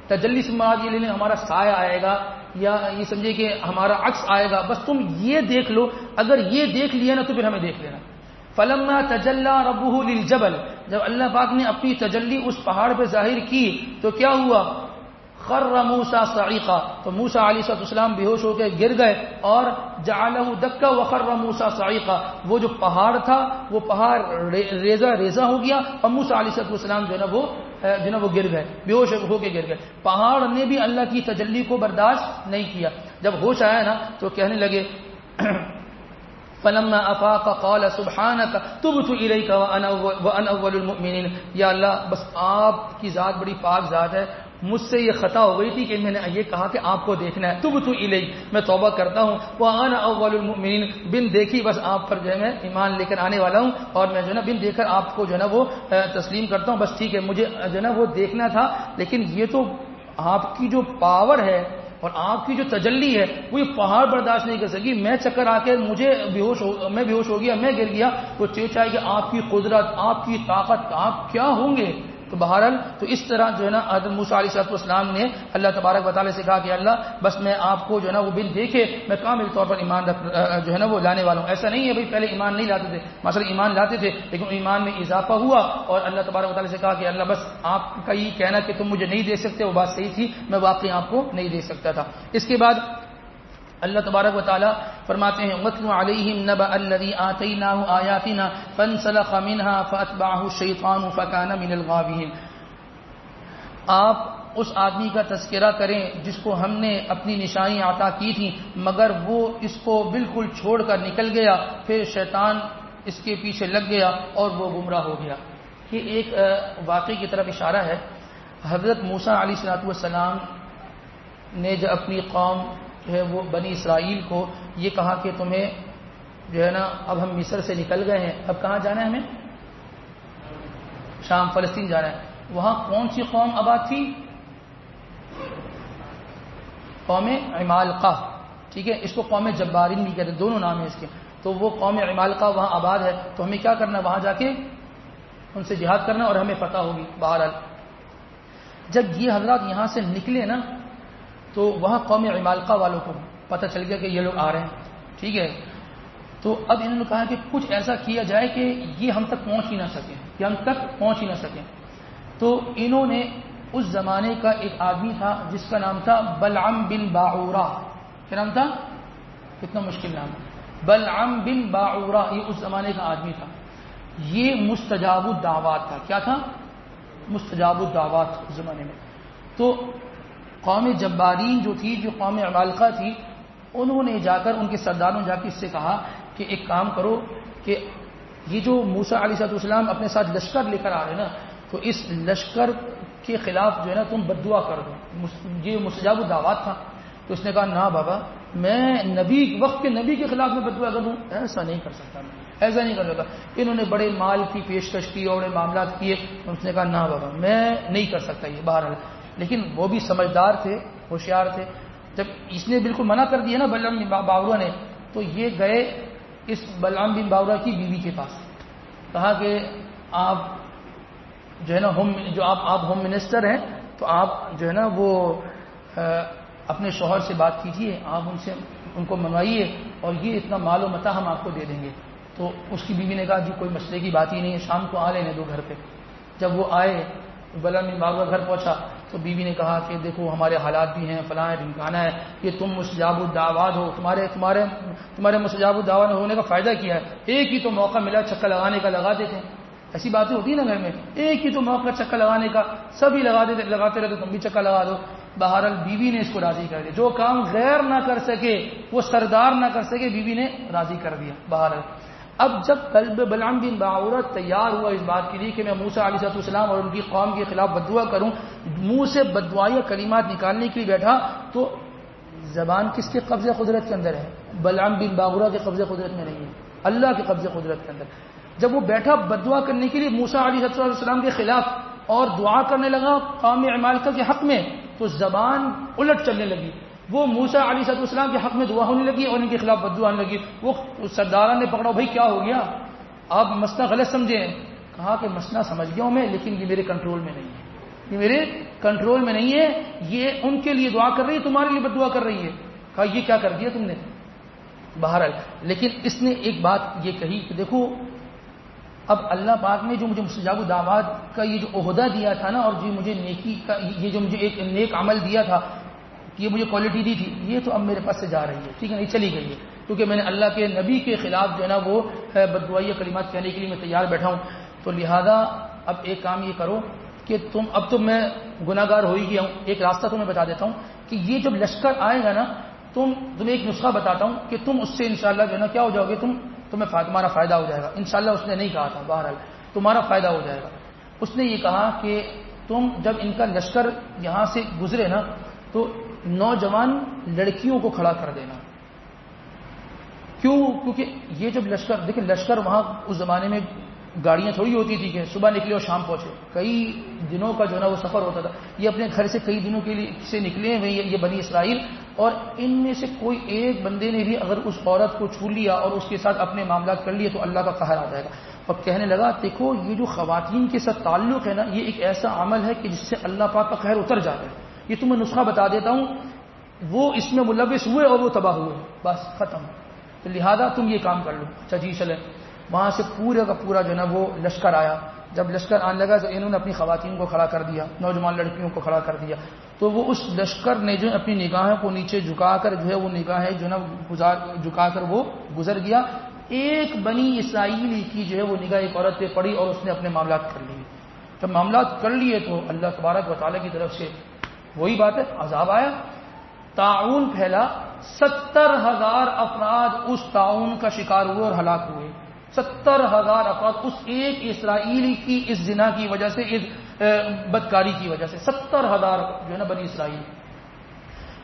تجلی سے مراد یہ لینے ہمارا سایہ آئے گا، یا یہ سمجھے کہ ہمارا عکس آئے گا، بس تم یہ دیکھ لو، اگر یہ دیکھ لیا نا تو پھر ہمیں دیکھ لینا۔ فلما تجلی ربہ للجبل، جب اللہ پاک نے اپنی تجلی اس پہاڑ پہ ظاہر کی تو کیا ہوا، خر موسیٰ صعیقا، تو موسیٰ علیہ السلام بے ہوش ہو کے گر گئے، اور جعلہ دکا وخر موسیٰ صعیقا، وہ جو پہاڑ تھا وہ پہاڑ ریزہ ریزہ ہو گیا، اور موسیٰ علیہ السلام جو ہے نا وہ جو نا وہ گر گئے، بے ہوش ہو کے گر گئے. پہاڑ نے بھی اللہ کی تجلی کو برداشت نہیں کیا. جب ہوش آیا نا تو کہنے لگے فلما افاق قال سبحانك تبت اليك وانا اول المؤمنین. یا اللہ بس آپ کی ذات بڑی پاک ذات ہے، مجھ سے یہ خطا ہو گئی تھی کہ میں نے یہ کہا کہ آپ کو دیکھنا ہے. تبت الیک، میں توبہ کرتا ہوں. وانا اول المؤمنین، بن دیکھی بس آپ پر جو ہے میں ایمان لے کر آنے والا ہوں، اور میں جو ہے نا بن دیکھ کر آپ کو جو ہے نا وہ تسلیم کرتا ہوں. بس ٹھیک ہے، مجھے جو ہے نا وہ دیکھنا تھا، لیکن یہ تو آپ کی جو پاور ہے اور آپ کی جو تجلی ہے وہ یہ پہاڑ برداشت نہیں کر سکی. میں چکر آ کے میں بے ہوش ہو گیا، میں گر گیا. وہ چاہے کہ آپ کی قدرت، آپ کی طاقت، آپ کیا ہوں گے. تو بہرحال تو اس طرح جو ہے نا حضرت موسیٰ علیہ السلام نے اللہ تبارک و تعالیٰ سے کہا کہ اللہ بس میں آپ کو جو ہے نا وہ بن دیکھے میں کامل طور پر ایمان جو ہے نا وہ لانے والا ہوں. ایسا نہیں ہے بھائی پہلے ایمان نہیں لاتے تھے، مثلا ایمان لاتے تھے لیکن ایمان میں اضافہ ہوا، اور اللہ تبارک و تعالیٰ سے کہا کہ اللہ بس آپ کا یہ کہنا کہ تم مجھے نہیں دے سکتے وہ بات صحیح تھی، میں واقعی آپ کو نہیں دے سکتا تھا. اس کے بعد اللہ تبارک و تعالیٰ فرماتے ہیں وَاتْلُ عَلَيْهِمْ نَبَأَ الَّذِي آتَيْنَاهُ آيَاتِنَا فَانسَلَخَ مِنْهَا فَأَتْبَعَهُ الشَّيْطَانُ فَكَانَ مِنَ الْغَاوِينَ. آپ اس آدمی کا تذکرہ کریں جس کو ہم نے اپنی نشانی عطا کی تھی مگر وہ اس کو بالکل چھوڑ کر نکل گیا، پھر شیطان اس کے پیچھے لگ گیا اور وہ گمراہ ہو گیا. یہ ایک واقعے کی طرف اشارہ ہے. حضرت موسیٰ علیہ السلام نے جو اپنی قوم جو ہے وہ بنی اسرائیل کو یہ کہا کہ تمہیں جو ہے نا اب ہم مصر سے نکل گئے ہیں، اب کہاں جانا ہے ہمیں؟ شام، فلسطین جانا ہے. وہاں کون سی قوم آباد تھی؟ قوم عمالقہ. ٹھیک ہے، اس کو قوم جبارین بھی کہتے ہیں، دونوں نام ہیں اس کے. تو وہ قوم عمالقہ وہاں آباد ہے، تو ہمیں کیا کرنا ہے؟ وہاں جا کے ان سے جہاد کرنا اور ہمیں پتہ ہوگی. بہرحال جب یہ حضرات یہاں سے نکلے نا تو وہاں قوم عمالقہ والوں کو پتہ چل گیا کہ یہ لوگ آ رہے ہیں. ٹھیک ہے، تو اب انہوں نے کہا کہ کچھ ایسا کیا جائے کہ یہ ہم تک پہنچ ہی نہ سکیں، کہ ہم تک پہنچ ہی نہ سکیں. تو انہوں نے اس زمانے کا ایک آدمی تھا جس کا نام تھا بلعم بن باعورہ. کیا نام تھا؟ کتنا مشکل نام ہے، بلعم بن باعورہ. یہ اس زمانے کا آدمی تھا، یہ مستجاب الدعوات تھا. کیا تھا؟ مستجاب الدعوات اس زمانے میں. تو قوم جبارین جو تھی، جو قوم عمالقہ تھی، انہوں نے جا کر ان کے سرداروں نے جا کے اس سے کہا کہ ایک کام کرو کہ یہ جو موسیٰ علیہ السلام اپنے ساتھ لشکر لے کر آ رہے ہیں نا، تو اس لشکر کے خلاف جو ہے نا تم بددعا کر دو. یہ مستجاب الدعوات تھا. تو اس نے کہا نہ بابا، میں نبی وقت کے نبی کے خلاف میں بددعا کر دوں؟ ایسا نہیں کر سکتا، میں ایسا نہیں کر سکتا. انہوں نے بڑے مال کی پیشکش کی اور بڑے معاملات کیے. اس نے کہا نہ بابا میں نہیں کر سکتا یہ. بہرحال لیکن وہ بھی سمجھدار تھے، ہوشیار تھے. جب اس نے بالکل منع کر دیا نا بلعم بن باعورہ نے، تو یہ گئے اس بلعم بن باعورہ کی بیوی کے پاس. کہا کہ آپ جو ہے نا آپ ہوم منسٹر ہیں، تو آپ جو ہے نا وہ اپنے شوہر سے بات کیجئے، آپ ان کو منوائیے اور یہ اتنا مال و متاع ہم آپ کو دے دیں گے. تو اس کی بیوی نے کہا جی کوئی مسئلے کی بات ہی نہیں ہے، شام کو آ لینے دو گھر پہ. جب وہ آئے، بلعم بن باعورہ گھر پہنچا تو بیوی نے کہا کہ دیکھو ہمارے حالات بھی ہیں، فلاں ہے، ڈھمکانا ہے، یہ تم مستجاب الدعوات ہو، تمہارے مستجاب الدعوات ہونے کا فائدہ کیا ہے؟ ایک ہی تو موقع ملا چکر لگانے کا، لگا دیتے ہیں. ایسی باتیں ہوتی ہیں نا گھر میں، ایک ہی تو موقع چکر لگانے کا، سبھی لگاتے رہتے، تم بھی چکر لگا دو. بہرحال بیوی نے اس کو راضی کر دیا. جو کام غیر نہ کر سکے، وہ سردار نہ کر سکے، بیوی نے راضی کر دیا. بہرحال اب جب قلب بلعم بن باعورہ تیار ہوا اس بات کے لیے کہ میں موسیٰ علیہ السلام اور ان کی قوم کے خلاف بددعا کروں، منہ سے بددعائیہ کلمات نکالنے کے لیے بیٹھا، تو زبان کس کے قبضے قدرت کے اندر ہے؟ بلعم بن باعورہ کے قبضے قدرت میں نہیں ہے، اللہ کے قبضے قدرت کے اندر. جب وہ بیٹھا بددعا کرنے کے لیے موسیٰ علیہ السلام کے خلاف اور دعا کرنے لگا قوم عمالقہ کے حق میں، تو زبان الٹ چلنے لگی. وہ موسیٰ علیہ السلام کے حق میں دعا ہونے لگی اور ان کے خلاف بددعا ہونے لگی. وہ سرداران نے پکڑا، بھائی کیا ہو گیا؟ آپ مسئلہ غلط سمجھیں. کہا کہ مسئلہ سمجھ گیا ہوں میں، لیکن یہ میرے کنٹرول میں نہیں ہے، یہ میرے کنٹرول میں نہیں ہے. یہ ان کے لیے دعا کر رہی ہے، تمہارے لیے بددعا کر رہی ہے. کہا یہ کیا کر دیا تم نے؟ بہرحال لیکن اس نے ایک بات یہ کہی کہ دیکھو اب اللہ پاک نے جو مجھے مستجاب الدعوات کا یہ جو عہدہ دیا تھا نا، اور جو مجھے نیکی کا یہ جو مجھے ایک نیک عمل دیا تھا، یہ مجھے کوالٹی دی تھی، یہ تو اب میرے پاس سے جا رہی ہے. ٹھیک ہے، نہیں چلی گئی ہے، کیونکہ میں نے اللہ کے نبی کے خلاف جو ہے نا وہ بددعائیہ کلمات کہنے کے لیے میں تیار بیٹھا ہوں. تو لہذا اب ایک کام یہ کرو کہ اب تو میں گناہگار ہو ہی گیا ہوں، ایک راستہ تمہیں بتا دیتا ہوں کہ یہ جب لشکر آئے گا نا، تمہیں ایک نسخہ بتاتا ہوں کہ تم اس سے انشاءاللہ جو ہے نا کیا ہو جاؤ گے، تمہارا فائدہ ہو جائے گا انشاءاللہ۔ اس نے نہیں کہا تھا، بہرحال تمہارا فائدہ ہو جائے گا۔ اس نے یہ کہا کہ تم جب ان کا لشکر یہاں سے گزرے نا تو نوجوان لڑکیوں کو کھڑا کر دینا۔ کیوں؟ کیونکہ یہ جب لشکر، دیکھیں لشکر وہاں اس زمانے میں گاڑیاں تھوڑی ہوتی تھی کہ صبح نکلے اور شام پہنچے، کئی دنوں کا جو ہے نا وہ سفر ہوتا تھا۔ یہ اپنے گھر سے کئی دنوں کے لیے سے نکلے ہوئے یہ بنی اسرائیل، اور ان میں سے کوئی ایک بندے نے بھی اگر اس عورت کو چھو لیا اور اس کے ساتھ اپنے معاملات کر لیے تو اللہ کا قہر آ جائے گا۔ اور کہنے لگا دیکھو یہ جو خواتین کے ساتھ تعلق ہے نا، یہ ایک ایسا عمل ہے کہ جس سے اللہ پاک کا قہر اتر جاتا ہے۔ یہ تمہیں نسخہ بتا دیتا ہوں، وہ اس میں ملوث ہوئے اور وہ تباہ ہوئے، بس ختم۔ تو لہذا تم یہ کام کر لو۔ اچھا جی چلے، وہاں سے پورے کا پورا جو ہے نا وہ لشکر آیا۔ جب لشکر آنے لگا تو انہوں نے اپنی خواتین کو کھڑا کر دیا، نوجوان لڑکیوں کو کھڑا کر دیا۔ تو وہ اس لشکر نے جو اپنی نگاہوں کو نیچے جھکا کر جو ہے وہ نگاہیں جو ہے نا جھکا کر وہ گزر گیا۔ ایک بنی اسرائیلی کی جو ہے وہ نگاہ ایک عورت پہ پڑی اور اس نے اپنے معاملات کر لیے۔ جب معاملات کر لیے تو اللہ تبارک و تعالیٰ کی طرف سے وہی بات ہے، عذاب آیا، طاعون پھیلا، 70,000 افراد اس طاعون کا شکار ہوئے اور ہلاک ہوئے۔ 70,000 افراد اس ایک اسرائیلی کی اس زنا کی وجہ سے، اس بدکاری کی وجہ سے 70,000 جو ہے نا بنی اسرائیل۔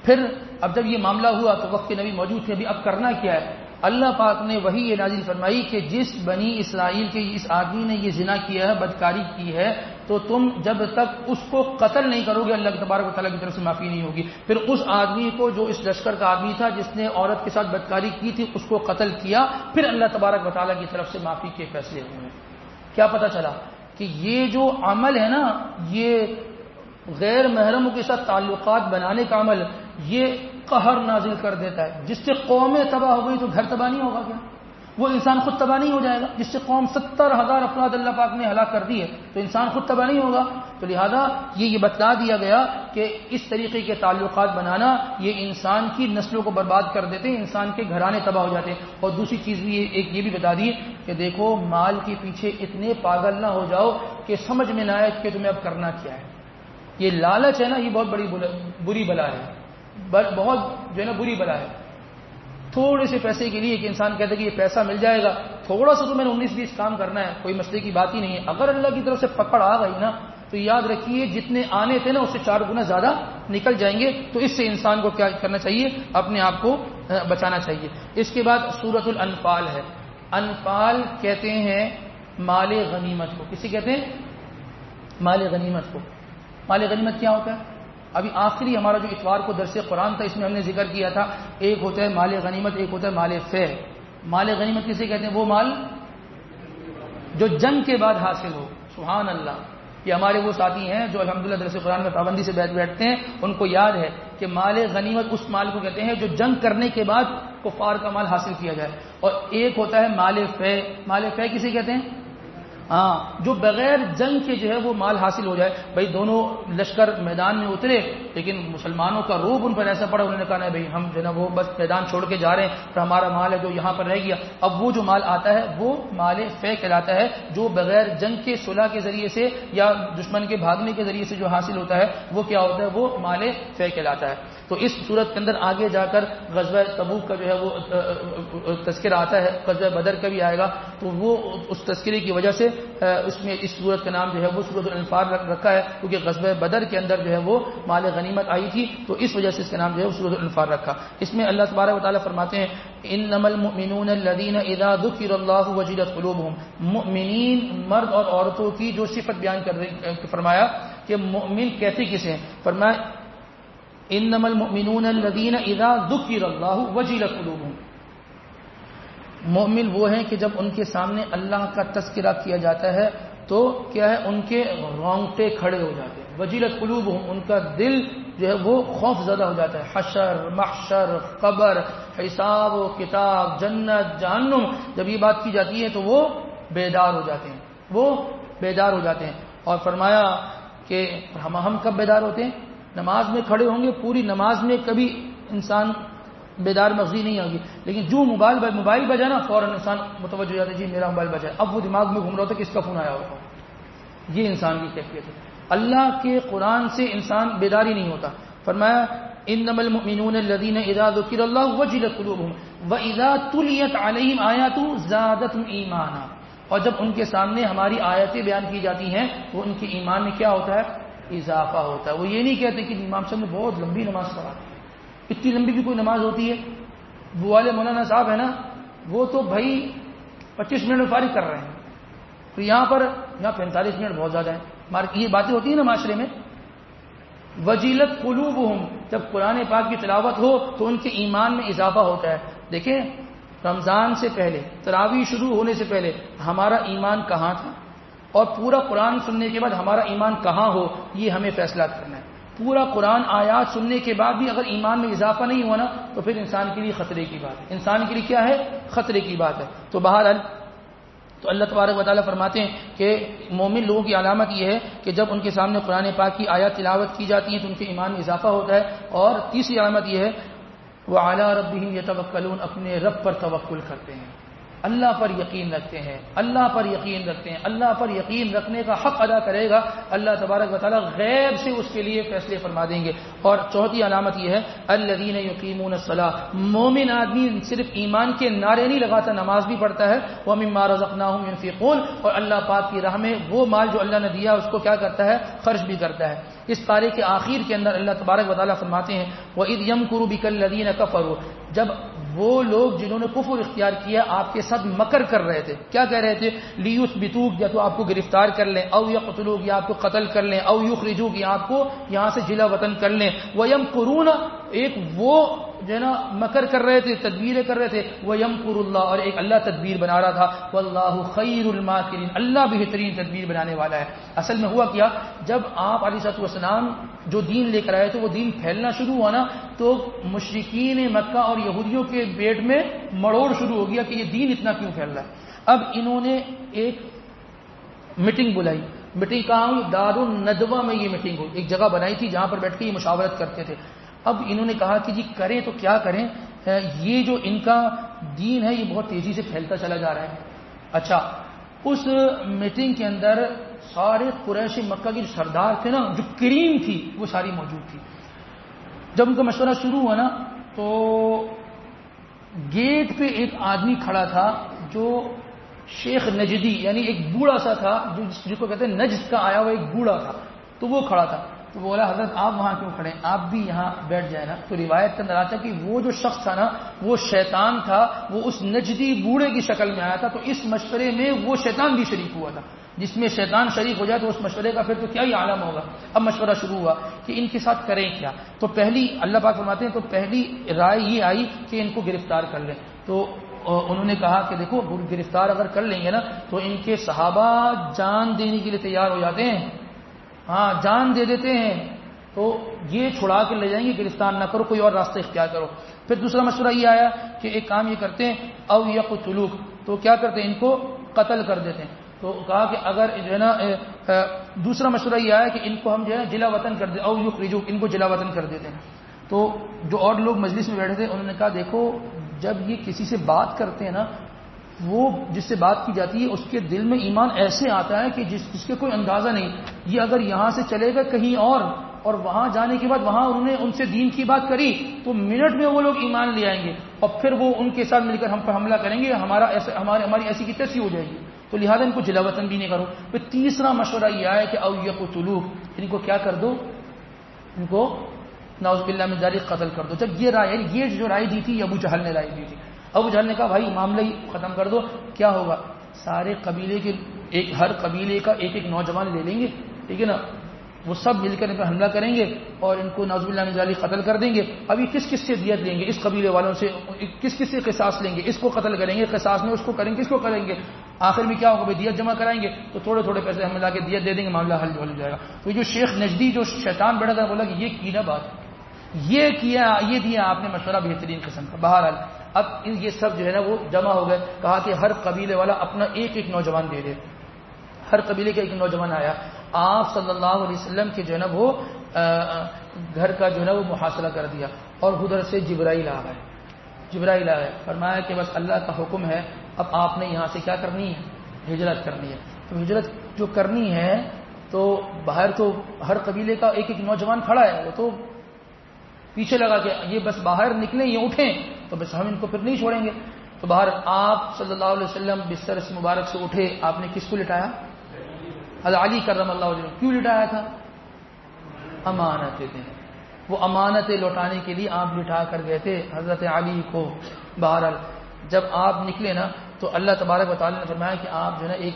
پھر اب جب یہ معاملہ ہوا تو وقت کے نبی موجود تھے، ابھی اب کرنا کیا ہے؟ اللہ پاک نے وہی یہ نازل فرمائی کہ جس بنی اسرائیل کے اس آدمی نے یہ زنا کیا ہے، بدکاری کی ہے، تو تم جب تک اس کو قتل نہیں کرو گے اللہ تبارک و تعالیٰ کی طرف سے معافی نہیں ہوگی۔ پھر اس آدمی کو جو اس لشکر کا آدمی تھا جس نے عورت کے ساتھ بدکاری کی تھی اس کو قتل کیا، پھر اللہ تبارک و تعالیٰ کی طرف سے معافی کے فیصلے ہوئے۔ کیا پتہ چلا کہ یہ جو عمل ہے نا، یہ غیر محرموں کے ساتھ تعلقات بنانے کا عمل، یہ قہر نازل کر دیتا ہے۔ جس سے قومیں تباہ ہو گئی تو گھر تباہ نہیں ہوگا کیا؟ وہ انسان خود تباہ نہیں ہو جائے گا؟ جس سے قوم 70,000 افراد اللہ پاک نے ہلاک کر دی ہے تو انسان خود تباہ نہیں ہوگا؟ تو لہذا یہ بتلا دیا گیا کہ اس طریقے کے تعلقات بنانا یہ انسان کی نسلوں کو برباد کر دیتے ہیں، انسان کے گھرانے تباہ ہو جاتے ہیں۔ اور دوسری چیز بھی یہ بھی بتا دی کہ دیکھو مال کے پیچھے اتنے پاگل نہ ہو جاؤ کہ سمجھ میں نہ آئے کہ تمہیں اب کرنا کیا ہے۔ یہ لالچ ہے نا، یہ بہت بڑی بری بلا ہے، بہت جو ہے نا بری بلا ہے۔ تھوڑے سے پیسے کے لیے کہ انسان کہتا ہے کہ یہ پیسہ مل جائے گا، تھوڑا سا تو میں نے 19-20 کام کرنا ہے، کوئی مسئلے کی بات ہی نہیں ہے۔ اگر اللہ کی طرف سے پکڑ آ گئی نا تو یاد رکھیے جتنے آنے تھے نا اس سے 4 گنا زیادہ نکل جائیں گے۔ تو اس سے انسان کو کیا کرنا چاہیے؟ اپنے آپ کو بچانا چاہیے۔ اس کے بعد سورۃ الانفال ہے۔ انفال کہتے ہیں مال غنیمت کو۔ کسی کہتے ہیں؟ مال غنیمت کو۔ مال غنیمت کیا ہوتا ہے؟ ابھی آخری ہمارا جو اتوار کو درس قرآن تھا اس میں ہم نے ذکر کیا تھا، ایک ہوتا ہے مال غنیمت، ایک ہوتا ہے مال فے۔ مال غنیمت کسے کہتے ہیں؟ وہ مال جو جنگ کے بعد حاصل ہو۔ سبحان اللہ، یہ ہمارے وہ ساتھی ہیں جو الحمدللہ درس قرآن میں پابندی سے بیٹھتے ہیں، ان کو یاد ہے کہ مال غنیمت اس مال کو کہتے ہیں جو جنگ کرنے کے بعد کفار کا مال حاصل کیا جائے۔ اور ایک ہوتا ہے مال فے۔ مال فے کسے کہتے ہیں؟ جو بغیر جنگ کے جو ہے وہ مال حاصل ہو جائے۔ بھائی دونوں لشکر میدان میں اترے لیکن مسلمانوں کا روب ان پر ایسا پڑا، انہوں نے کہا نہیں بھائی ہم جو ہے نا وہ بس میدان چھوڑ کے جا رہے ہیں، پھر ہمارا مال ہے جو یہاں پر رہ گیا۔ اب وہ جو مال آتا ہے وہ مال فے کہلاتا ہے، جو بغیر جنگ کے صلح کے ذریعے سے یا دشمن کے بھاگنے کے ذریعے سے جو حاصل ہوتا ہے وہ کیا ہوتا ہے؟ وہ مال فے کہلاتا ہے۔ تو اس صورت کے اندر آگے جا کر غزوہ تبوک کا جو ہے وہ تذکرہ آتا ہے، غزوہ بدر کا بھی آئے گا، تو وہ اس تذکرے کی وجہ سے اس میں اس صورت کا نام جو ہے وہ سورۃ الانفال رکھا ہے، کیونکہ غزوہ بدر کے اندر جو ہے وہ مال غنیمت آئی تھی تو اس وجہ سے اس کا نام جو ہے وہ سورۃ الانفال رکھا۔ اس میں اللہ تبارک و تعالیٰ فرماتے ہیں انما المؤمنون الذين اذا ذكر الله وجلت قلوبهم۔ مؤمنین مرد اور عورتوں کی جو صفت بیان کر فرمایا کہ مؤمن کیسے کسے ہیں، فرمایا انما المؤمنون الذين اذا ذكر الله وجلت قلوبهم۔ مومن وہ ہیں کہ جب ان کے سامنے اللہ کا تذکرہ کیا جاتا ہے تو کیا ہے؟ ان کے رونگٹے کھڑے ہو جاتے ہیں۔ وجلت قلوبهم، ان کا دل جو ہے وہ خوف زدہ ہو جاتا ہے۔ حشر، محشر، قبر، حساب و کتاب، جنت، جہنم، جب یہ بات کی جاتی ہے تو وہ بیدار ہو جاتے ہیں، وہ بیدار ہو جاتے ہیں۔ اور فرمایا کہ ہم کب بیدار ہوتے ہیں؟ نماز میں کھڑے ہوں گے، پوری نماز میں کبھی انسان بیدار مغزی نہیں ہوگی، لیکن جو موبائل بجا نا فوراً انسان متوجہ ہو جاتا ہے جی میرا موبائل بجا ہے، اب وہ دماغ میں گھوم رہا ہوتا ہے کہ اس کا فون آیا ہوگا۔ یہ انسان کی کیفیت ہے۔ اللہ کے قرآن سے انسان بیداری نہیں ہوتا. فرمایا انما المؤمنون الذين اذا ذكر الله وجلت قلوبهم واذا تليت عليهم آیاته زادتهم ایمانا. اور جب ان کے سامنے ہماری آیتیں بیان کی جاتی ہیں تو ان کے ایمان میں کیا ہوتا ہے؟ اضافہ ہوتا ہے. وہ یہ نہیں کہتے کہ امام صاحب نے بہت لمبی نماز پڑھا. اتنی لمبی بھی کوئی نماز ہوتی ہے؟ وہ والے مولانا صاحب ہے نا، وہ تو بھائی 25 منٹ میں فارغ کر رہے ہیں. تو یہاں 45 منٹ بہت زیادہ ہے. یہ باتیں ہوتی ہیں نا معاشرے میں. وجیلت قلوبہم، جب قرآن پاک کی تلاوت ہو تو ان کے ایمان میں اضافہ ہوتا ہے. دیکھیں رمضان سے پہلے، تراویح شروع ہونے سے پہلے ہمارا ایمان کہاں تھا، اور پورا قرآن سننے کے بعد ہمارا ایمان کہاں ہو، یہ ہمیں فیصلہ کرنا ہے. پورا قرآن آیات سننے کے بعد بھی اگر ایمان میں اضافہ نہیں ہوا نا تو پھر انسان کے لیے خطرے کی بات ہے. انسان کے لیے کیا ہے؟ خطرے کی بات ہے. تو بہرحال تو اللہ تبارک و تعالیٰ فرماتے ہیں کہ مومن لوگوں کی علامت یہ ہے کہ جب ان کے سامنے قرآن پاک کی آیات تلاوت کی جاتی ہیں تو ان کے ایمان میں اضافہ ہوتا ہے. اور تیسری علامت یہ ہے وَعَلَىٰ رَبِّهِمْ يَتَوَكَّلُونَ، اپنے رب پر توکل کرتے ہیں، اللہ پر یقین رکھتے ہیں، اللہ پر یقین رکھتے ہیں. اللہ پر یقین رکھنے کا حق ادا کرے گا اللہ تبارک و تعالیٰ غیب سے اس کے لیے فیصلے فرما دیں گے. اور چوتھی علامت یہ ہے الذین یقیمون الصلاۃ، مومن آدمی صرف ایمان کے نعرے نہیں لگاتا، نماز بھی پڑھتا ہے. وَمِمَّا رَزَقْنَاهُمْ يُنْفِقُونَ، اور اللہ پاک کی راہ میں وہ مال جو اللہ نے دیا اس کو کیا کرتا ہے؟ خرچ بھی کرتا ہے. اس پارے کے آخر کے اندر اللہ تبارک و تعالیٰ فرماتے ہیں وَإِذْ يَمْكُرُ بِكَ الَّذِينَ كَفَرُوا، جب وہ لوگ جنہوں نے کفر اختیار کیا آپ کے ساتھ مکر کر رہے تھے. کیا کہہ رہے تھے؟ لیثبتوک، یا تو آپ کو گرفتار کر لیں، او یقتلوک، یا آپ کو قتل کر لیں، او یخرجوک، یا آپ کو یہاں سے جلا وطن کر لیں. وَيَمْكُرُونَ، ایک وہ جو ہے نا مکر کر رہے تھے، تدبیریں کر رہے تھے. وَيَمْكُرُ اللَّهُ، اور ایک اللہ تدبیر بنا رہا تھا. وَاللَّهُ خَيْرُ الْمَاكِرِينَ، اللہ بہترین تدبیر بنانے والا ہے. اصل میں ہوا کیا، جب آپ علیہ السلام جو دین لے کر آئے تو وہ دین پھیلنا شروع ہوا نا تو مشرکین مکہ اور یہودیوں کے پیٹ میں مڑوڑ شروع ہو گیا کہ یہ دین اتنا کیوں پھیل رہا ہے. اب انہوں نے ایک میٹنگ بلائی. میٹنگ کہاں ہوئی؟ دار الندوہ میں یہ میٹنگ ہوئی. ایک جگہ بنائی تھی جہاں پر بیٹھ کے یہ مشاورت کرتے تھے. اب انہوں نے کہا کہ جی کریں تو کیا کریں، یہ جو ان کا دین ہے یہ بہت تیزی سے پھیلتا چلا جا رہا ہے. اچھا، اس میٹنگ کے اندر سارے قریش مکہ کی جو سردار تھے نا، جو کریم تھی، وہ ساری موجود تھی. جب ان کا مشورہ شروع ہوا نا تو گیٹ پہ ایک آدمی کھڑا تھا جو شیخ نجدی، یعنی ایک بوڑھا سا تھا، جس کو کہتے ہیں نجد کا آیا ہوا ایک بوڑھا تھا. تو وہ کھڑا تھا. تو بولا حضرت آپ وہاں کیوں کھڑے ہیں، آپ بھی یہاں بیٹھ جائیں نا. تو روایت کے اندر آتا ہے کہ وہ جو شخص تھا نا وہ شیطان تھا، وہ اس نجدی بوڑھے کی شکل میں آیا تھا. تو اس مشورے میں وہ شیطان بھی شریک ہوا تھا. جس میں شیطان شریک ہو جائے تو اس مشورے کا پھر تو کیا ہی عالم ہوگا. اب مشورہ شروع ہوا کہ ان کے ساتھ کریں کیا. تو پہلی اللہ پاک فرماتے ہیں تو پہلی رائے یہ آئی کہ ان کو گرفتار کر لیں. تو انہوں نے کہا کہ دیکھو گرفتار اگر کر لیں گے نا تو ان کے صحابہ جان دینے کے لیے تیار ہو جاتے ہیں. ہاں، جان دے دیتے ہیں. تو یہ چھڑا کے لے جائیں گے، گرفتار نہ کرو، کوئی اور راستہ اختیار کرو. پھر دوسرا مشورہ یہ آیا کہ ایک کام یہ کرتے ہیں او یقتلوک، تو کیا کرتے ہیں ان کو قتل کر دیتے ہیں. تو کہا کہ اگر جو ہے نا دوسرا مشورہ یہ آیا کہ ان کو ہم جو ہے جلا وطن کر دیں، او یخرجوک، ان کو جلا وطن کر دیتے ہیں. تو جو اور لوگ مجلس میں بیٹھے تھے انہوں نے کہا دیکھو جب یہ کسی سے بات کرتے ہیں نا، وہ جس سے بات کی جاتی ہے اس کے دل میں ایمان ایسے آتا ہے کہ جس کے کوئی اندازہ نہیں. یہ اگر یہاں سے چلے گا کہیں اور وہاں جانے کے بعد وہاں انہوں نے ان سے دین کی بات کری تو منٹ میں وہ لوگ ایمان لے آئیں گے اور پھر وہ ان کے ساتھ مل کر ہم پر حملہ کریں گے، ہماری ایسی کی تیسی ہو جائے گی. تو لہذا ان کو جلا وطن بھی نہیں کرو. پھر تیسرا مشورہ یہ آیا کہ او یقتلوک، ان کو کیا کر دو، ان کو نعوذ باللہ من ذالک قتل کر دو. جب یہ رائے، یہ جو رائے دی تھی ابو جہل نے رائے دی تھی. ابو جہل نے کہا بھائی معاملہ ہی ختم کر دو. کیا ہوگا، سارے قبیلے کے ہر قبیلے کا ایک نوجوان لے لیں گے، ٹھیک ہے نا، وہ سب مل کر ان پر حملہ کریں گے اور ان کو نعوذ باللہ من ذالک قتل کر دیں گے. ابھی کس کس سے دیت لیں گے، اس قبیلے والوں سے کس کس سے قصاص لیں گے، اس کو قتل کریں گے، قصاص میں اس کو کریں گے، کس کو کریں گے. آخر میں کیا ہوگا، بھائی دیت جمع کرائیں گے تو تھوڑے تھوڑے پیسے ہم لا کے دیت دے دیں گے، معاملہ حل ہو جائے گا. تو جو شیخ نجدی جو شیطان بیٹھا تھا بولا کہ یہ کی نا بات، یہ دیا آپ نے مشورہ بہترین قسم کا. بہرحال اب یہ سب جو ہے نا وہ جمع ہو گئے. کہا کہ ہر قبیلے والا اپنا ایک ایک نوجوان دے دے. ہر قبیلے کا ایک نوجوان آیا. آپ صلی اللہ علیہ وسلم کے جو ہے نا وہ گھر کا جو ہے نا وہ محاصرہ کر دیا اور ادھر سے جبرائیل آ گئے. فرمایا کہ بس اللہ کا حکم ہے، اب آپ نے یہاں سے کیا کرنی ہے، ہجرت کرنی ہے. تو ہجرت جو کرنی ہے تو باہر تو ہر قبیلے کا ایک ایک نوجوان کھڑا ہے، وہ تو پیچھے لگا کہ یہ بس باہر نکلیں، یہ اٹھیں تو بس ہم ان کو پھر نہیں چھوڑیں گے. تو باہر آپ صلی اللہ علیہ وسلم بستر سے مبارک سے اٹھے، آپ نے کس کو لٹایا؟ حضرت علی کرم اللہ وجہہ. کیوں لٹایا تھا؟ امانتیں تھیں، وہ امانتیں لوٹانے کے لیے آپ لٹا کر گئے تھے حضرت علی کو. بہرحال جب آپ نکلے نا تو اللہ تبارک و تعالیٰ نے فرمایا کہ آپ جو ہے نا ایک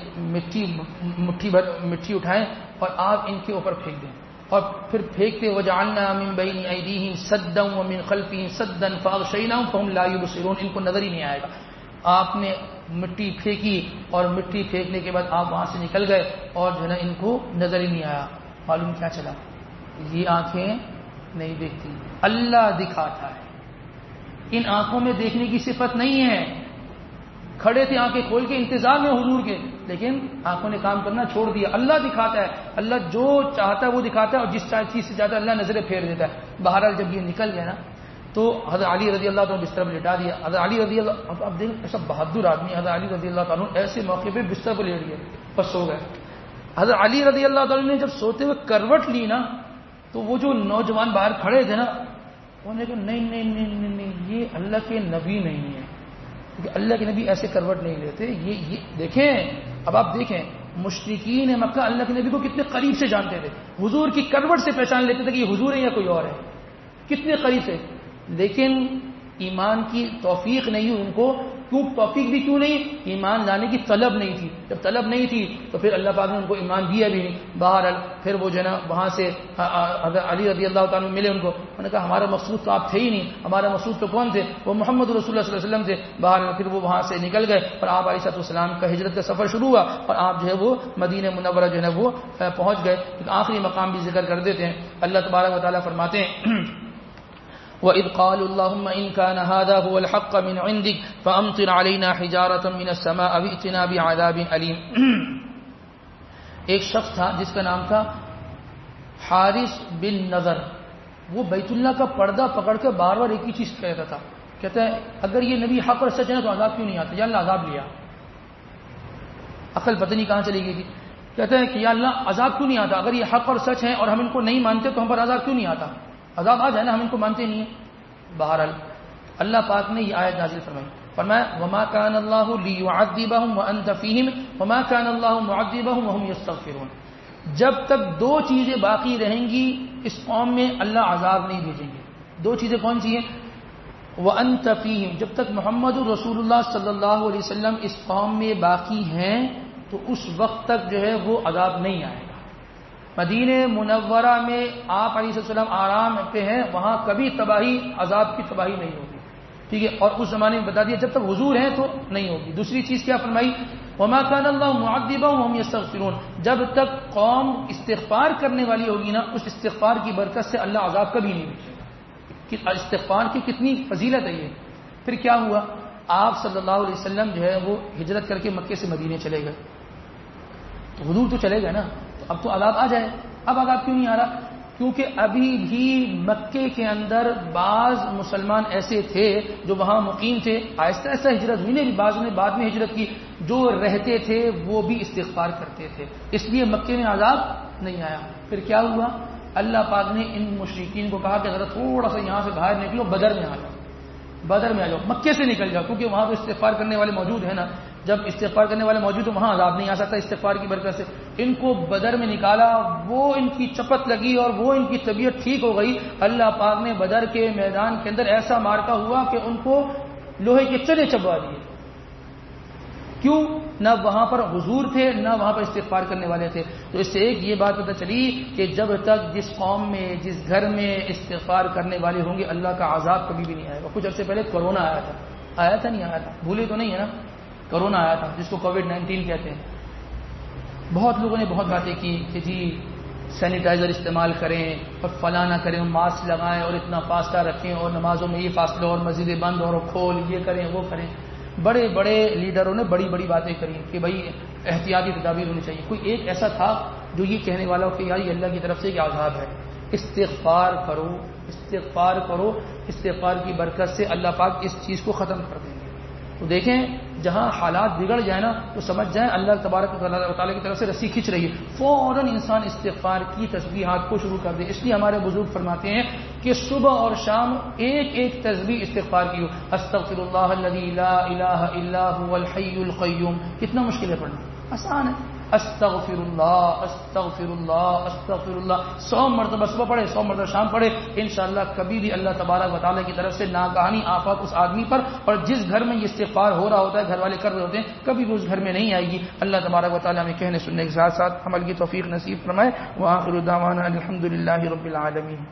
مٹھی بھر مٹی اٹھائیں اور آپ ان کے اوپر پھینک دیں. اور پھر پھینکتے وجعلنا من بین ایدیہم سدا ومن خلفہم سدا فاغشیناہم فہم لا یبصرون، ان کو نظر ہی نہیں آئے گا. آپ نے مٹی پھینکی اور مٹی پھینکنے کے بعد آپ وہاں سے نکل گئے اور جو ہے نا ان کو نظر ہی نہیں آیا. معلوم کیا چلا؟ یہ آنکھیں نہیں دیکھتی، اللہ دکھاتا ہے. ان آنکھوں میں دیکھنے کی صفت نہیں ہے. کھڑے تھے آنکھیں کھول کے انتظار میں حضور کے، لیکن آنکھوں نے کام کرنا چھوڑ دیا. اللہ دکھاتا ہے، اللہ جو چاہتا ہے وہ دکھاتا ہے، اور جس چیز سے چاہتا ہے اللہ نظریں پھیر دیتا ہے. بہرحال جب یہ نکل گیا نا تو حضرت علی رضی اللہ عنہ بستر پر لٹا دیا. حضرت علی رضی اللہ اب دیکھ ایسا بہادر آدمی حضرت علی رضی اللہ عنہ ایسے موقع پہ بستر پر لیٹ گئے، بس سو گئے. حضرت علی رضی اللہ عنہ نے جب سوتے ہوئے کروٹ لی نا تو وہ جو نوجوان باہر کھڑے تھے نا انہوں نے کہا نہیں نہیں نہیں نہیں نہیں، یہ اللہ کے نبی نہیں ہے، کیونکہ اللہ کے نبی ایسے کروٹ نہیں لیتے. یہ دیکھیں، اب آپ دیکھیں مشرکین مکہ اللہ کے نبی کو کتنے قریب سے جانتے تھے، حضور کی کروٹ سے پہچان لیتے تھے کہ یہ حضور ہے یا کوئی اور ہے، کتنے قریب سے. لیکن ایمان کی توفیق نہیں ہوئی ان کو. کیوں توفیق بھی کیوں نہیں؟ ایمان لانے کی طلب نہیں تھی. جب طلب نہیں تھی تو پھر اللہ پاک نے ان کو ایمان دیا بھی نہیں. بہرحال پھر وہ جو ہے نا وہاں سے حضرت علی رضی اللہ تعالیٰ ملے ان کو، انہوں نے کہا ہمارا مقصود تو آپ تھے ہی نہیں، ہمارا مقصود تو کون تھے؟ وہ محمد رسول اللہ صلی اللہ علیہ وسلم تھے. بہرحال پھر وہ وہاں سے نکل گئے اور آپ علیہ السلام کا ہجرت کا سفر شروع ہوا اور آپ جو ہے وہ مدینہ منورہ جو ہے نا وہ پہنچ گئے. ایک آخری مقام بھی ذکر کر دیتے ہیں. اللہ تبارک و تعالیٰ فرماتے ہیں وَإِذْ قَالُوا اللَّهُمَّ إِنْ كَانَ هَذَا هُوَ الْحَقَّ مِنْ عِنْدِكَ فَأَمْطِرْ عَلَيْنَا حِجَارَةً مِنَ السَّمَاءِ أَوْ ائْتِنَا بِعَذَابٍ أَلِيمٍ. ایک شخص تھا جس کا نام تھا حارث بن نضر. وہ بیت اللہ کا پردہ پکڑ کے بار بار ایک ہی چیز کہتا تھا، کہتا ہے اگر یہ نبی حق اور سچ ہے تو عذاب کیوں نہیں آتا؟ یا اللہ عذاب لیا. عقل پتہ نہیں کہاں چلی گئی تھی. کہتا ہے کہ یا اللہ عذاب کیوں نہیں آتا؟ اگر یہ حق اور سچ ہے اور ہم ان کو نہیں مانتے تو ہم پر عذاب کیوں نہیں آتا؟ عذاب آ جائے نا، ہم ان کو مانتے نہیں ہیں. بہرحال اللہ پاک نے یہ آیت نازل فرمائی، فرمایا وما كان الله ليعذبهم وانت فيهم وما كان الله معذبهم وهم يستغفرون. جب تک دو چیزیں باقی رہیں گی اس قوم میں اللہ عذاب نہیں بھیجیں گے. دو چیزیں کون سی ہیں؟ وانت فيهم، جب تک محمد رسول اللہ صلی اللہ علیہ وسلم اس قوم میں باقی ہیں تو اس وقت تک جو ہے وہ عذاب نہیں آئے گا. مدینہ منورہ میں آپ علیہ السلام آرام پہ ہیں، وہاں کبھی تباہی عذاب کی تباہی نہیں ہوگی. ٹھیک ہے، اور اس زمانے میں بتا دیا جب تک حضور ہیں تو نہیں ہوگی. دوسری چیز کیا فرمائی؟ وما كان الله معذبهم وهم يستغفرون. جب تک قوم استغفار کرنے والی ہوگی نا اس استغفار کی برکت سے اللہ عذاب کبھی نہیں بھیجے گا. استغفار کی کتنی فضیلت ہے یہ. پھر کیا ہوا؟ آپ صلی اللہ علیہ وسلم جو ہے وہ ہجرت کر کے مکے سے مدینے چلے گئے. تو حضور تو چلے گئے نا، تو اب تو عذاب آ جائے. اب عذاب کیوں نہیں آ رہا؟ کیونکہ ابھی بھی مکے کے اندر بعض مسلمان ایسے تھے جو وہاں مقیم تھے. آہستہ آہستہ ہجرت ہوئی نے بھی، بعض نے بعد میں ہجرت کی. جو رہتے تھے وہ بھی استغفار کرتے تھے، اس لیے مکے میں عذاب نہیں آیا. پھر کیا ہوا؟ اللہ پاک نے ان مشرکین کو کہا کہ ذرا تھوڑا سا یہاں سے باہر نکلو، بدر میں آ جاؤ، بدر میں آ جاؤ، مکے سے نکل جاؤ، کیونکہ وہاں تو استغفار کرنے والے موجود ہیں نا. جب استغفار کرنے والے موجود تو وہاں عذاب نہیں آ سکتا استغفار کی برکت سے. ان کو بدر میں نکالا، وہ ان کی چپت لگی اور وہ ان کی طبیعت ٹھیک ہو گئی. اللہ پاک نے بدر کے میدان کے اندر ایسا مارکا ہوا کہ ان کو لوہے کے چنے چبا دیے. کیوں؟ نہ وہاں پر حضور تھے نہ وہاں پر استغفار کرنے والے تھے. تو اس سے ایک یہ بات پتہ چلی کہ جب تک جس قوم میں جس گھر میں استغفار کرنے والے ہوں گے اللہ کا عذاب کبھی بھی نہیں آئے گا. کچھ عرصے پہلے کورونا آیا تھا نہیں آیا تھا؟ بھولے تو نہیں ہے نا؟ کورونا آیا تھا جس کو کووڈ-19 کہتے ہیں. بہت لوگوں نے بہت باتیں کی کہ جی سینیٹائزر استعمال کریں اور فلاں نہ کریں، ماسک لگائیں اور اتنا فاصلہ رکھیں اور نمازوں میں یہ فاصلہ اور مسجدیں بند اور کھول، یہ کریں وہ کریں. بڑے بڑے لیڈروں نے بڑی بڑی باتیں کری کہ بھائی احتیاطی تدابیر ہونی چاہیے. کوئی ایک ایسا تھا جو یہ کہنے والا ہو کہ یار یہ اللہ کی طرف سے یہ عذاب ہے. استغفار کرو، استغفار کرو، استغفار کی برکت سے اللہ پاک اس چیز کو ختم کر دیں گے. تو دیکھیں جہاں حالات بگڑ جائیں نا تو سمجھ جائیں اللہ تبارک و تعالیٰ کی طرف سے رسی کھنچ رہی ہے، فوراً انسان استغفار کی تسبیحات کو شروع کر دے۔ اس لیے ہمارے بزرگ فرماتے ہیں کہ صبح اور شام ایک ایک تسبیح استغفار کی ہو، استغفر اللہ الذی لا الہ الا هو الحی القیوم۔ کتنا مشکل ہے پڑھنا، آسان ہے، استغفر اللہ استغفر اللہ استغفر اللہ، 100 مرتبہ صبح پڑھے، 100 مرتبہ شام پڑھے، انشاءاللہ کبھی بھی اللہ تبارک و تعالیٰ کی طرف سے ناگہانی آفات اس آدمی پر، اور جس گھر میں یہ استغفار ہو رہا ہوتا ہے، گھر والے کر رہے ہوتے ہیں، کبھی بھی اس گھر میں نہیں آئے گی۔ اللہ تبارک و تعالیٰ ہمیں کہنے سننے کے ساتھ ساتھ عمل کی توفیق نصیب فرمائے۔ وآخر دعوانا الحمد للہ رب العالمین۔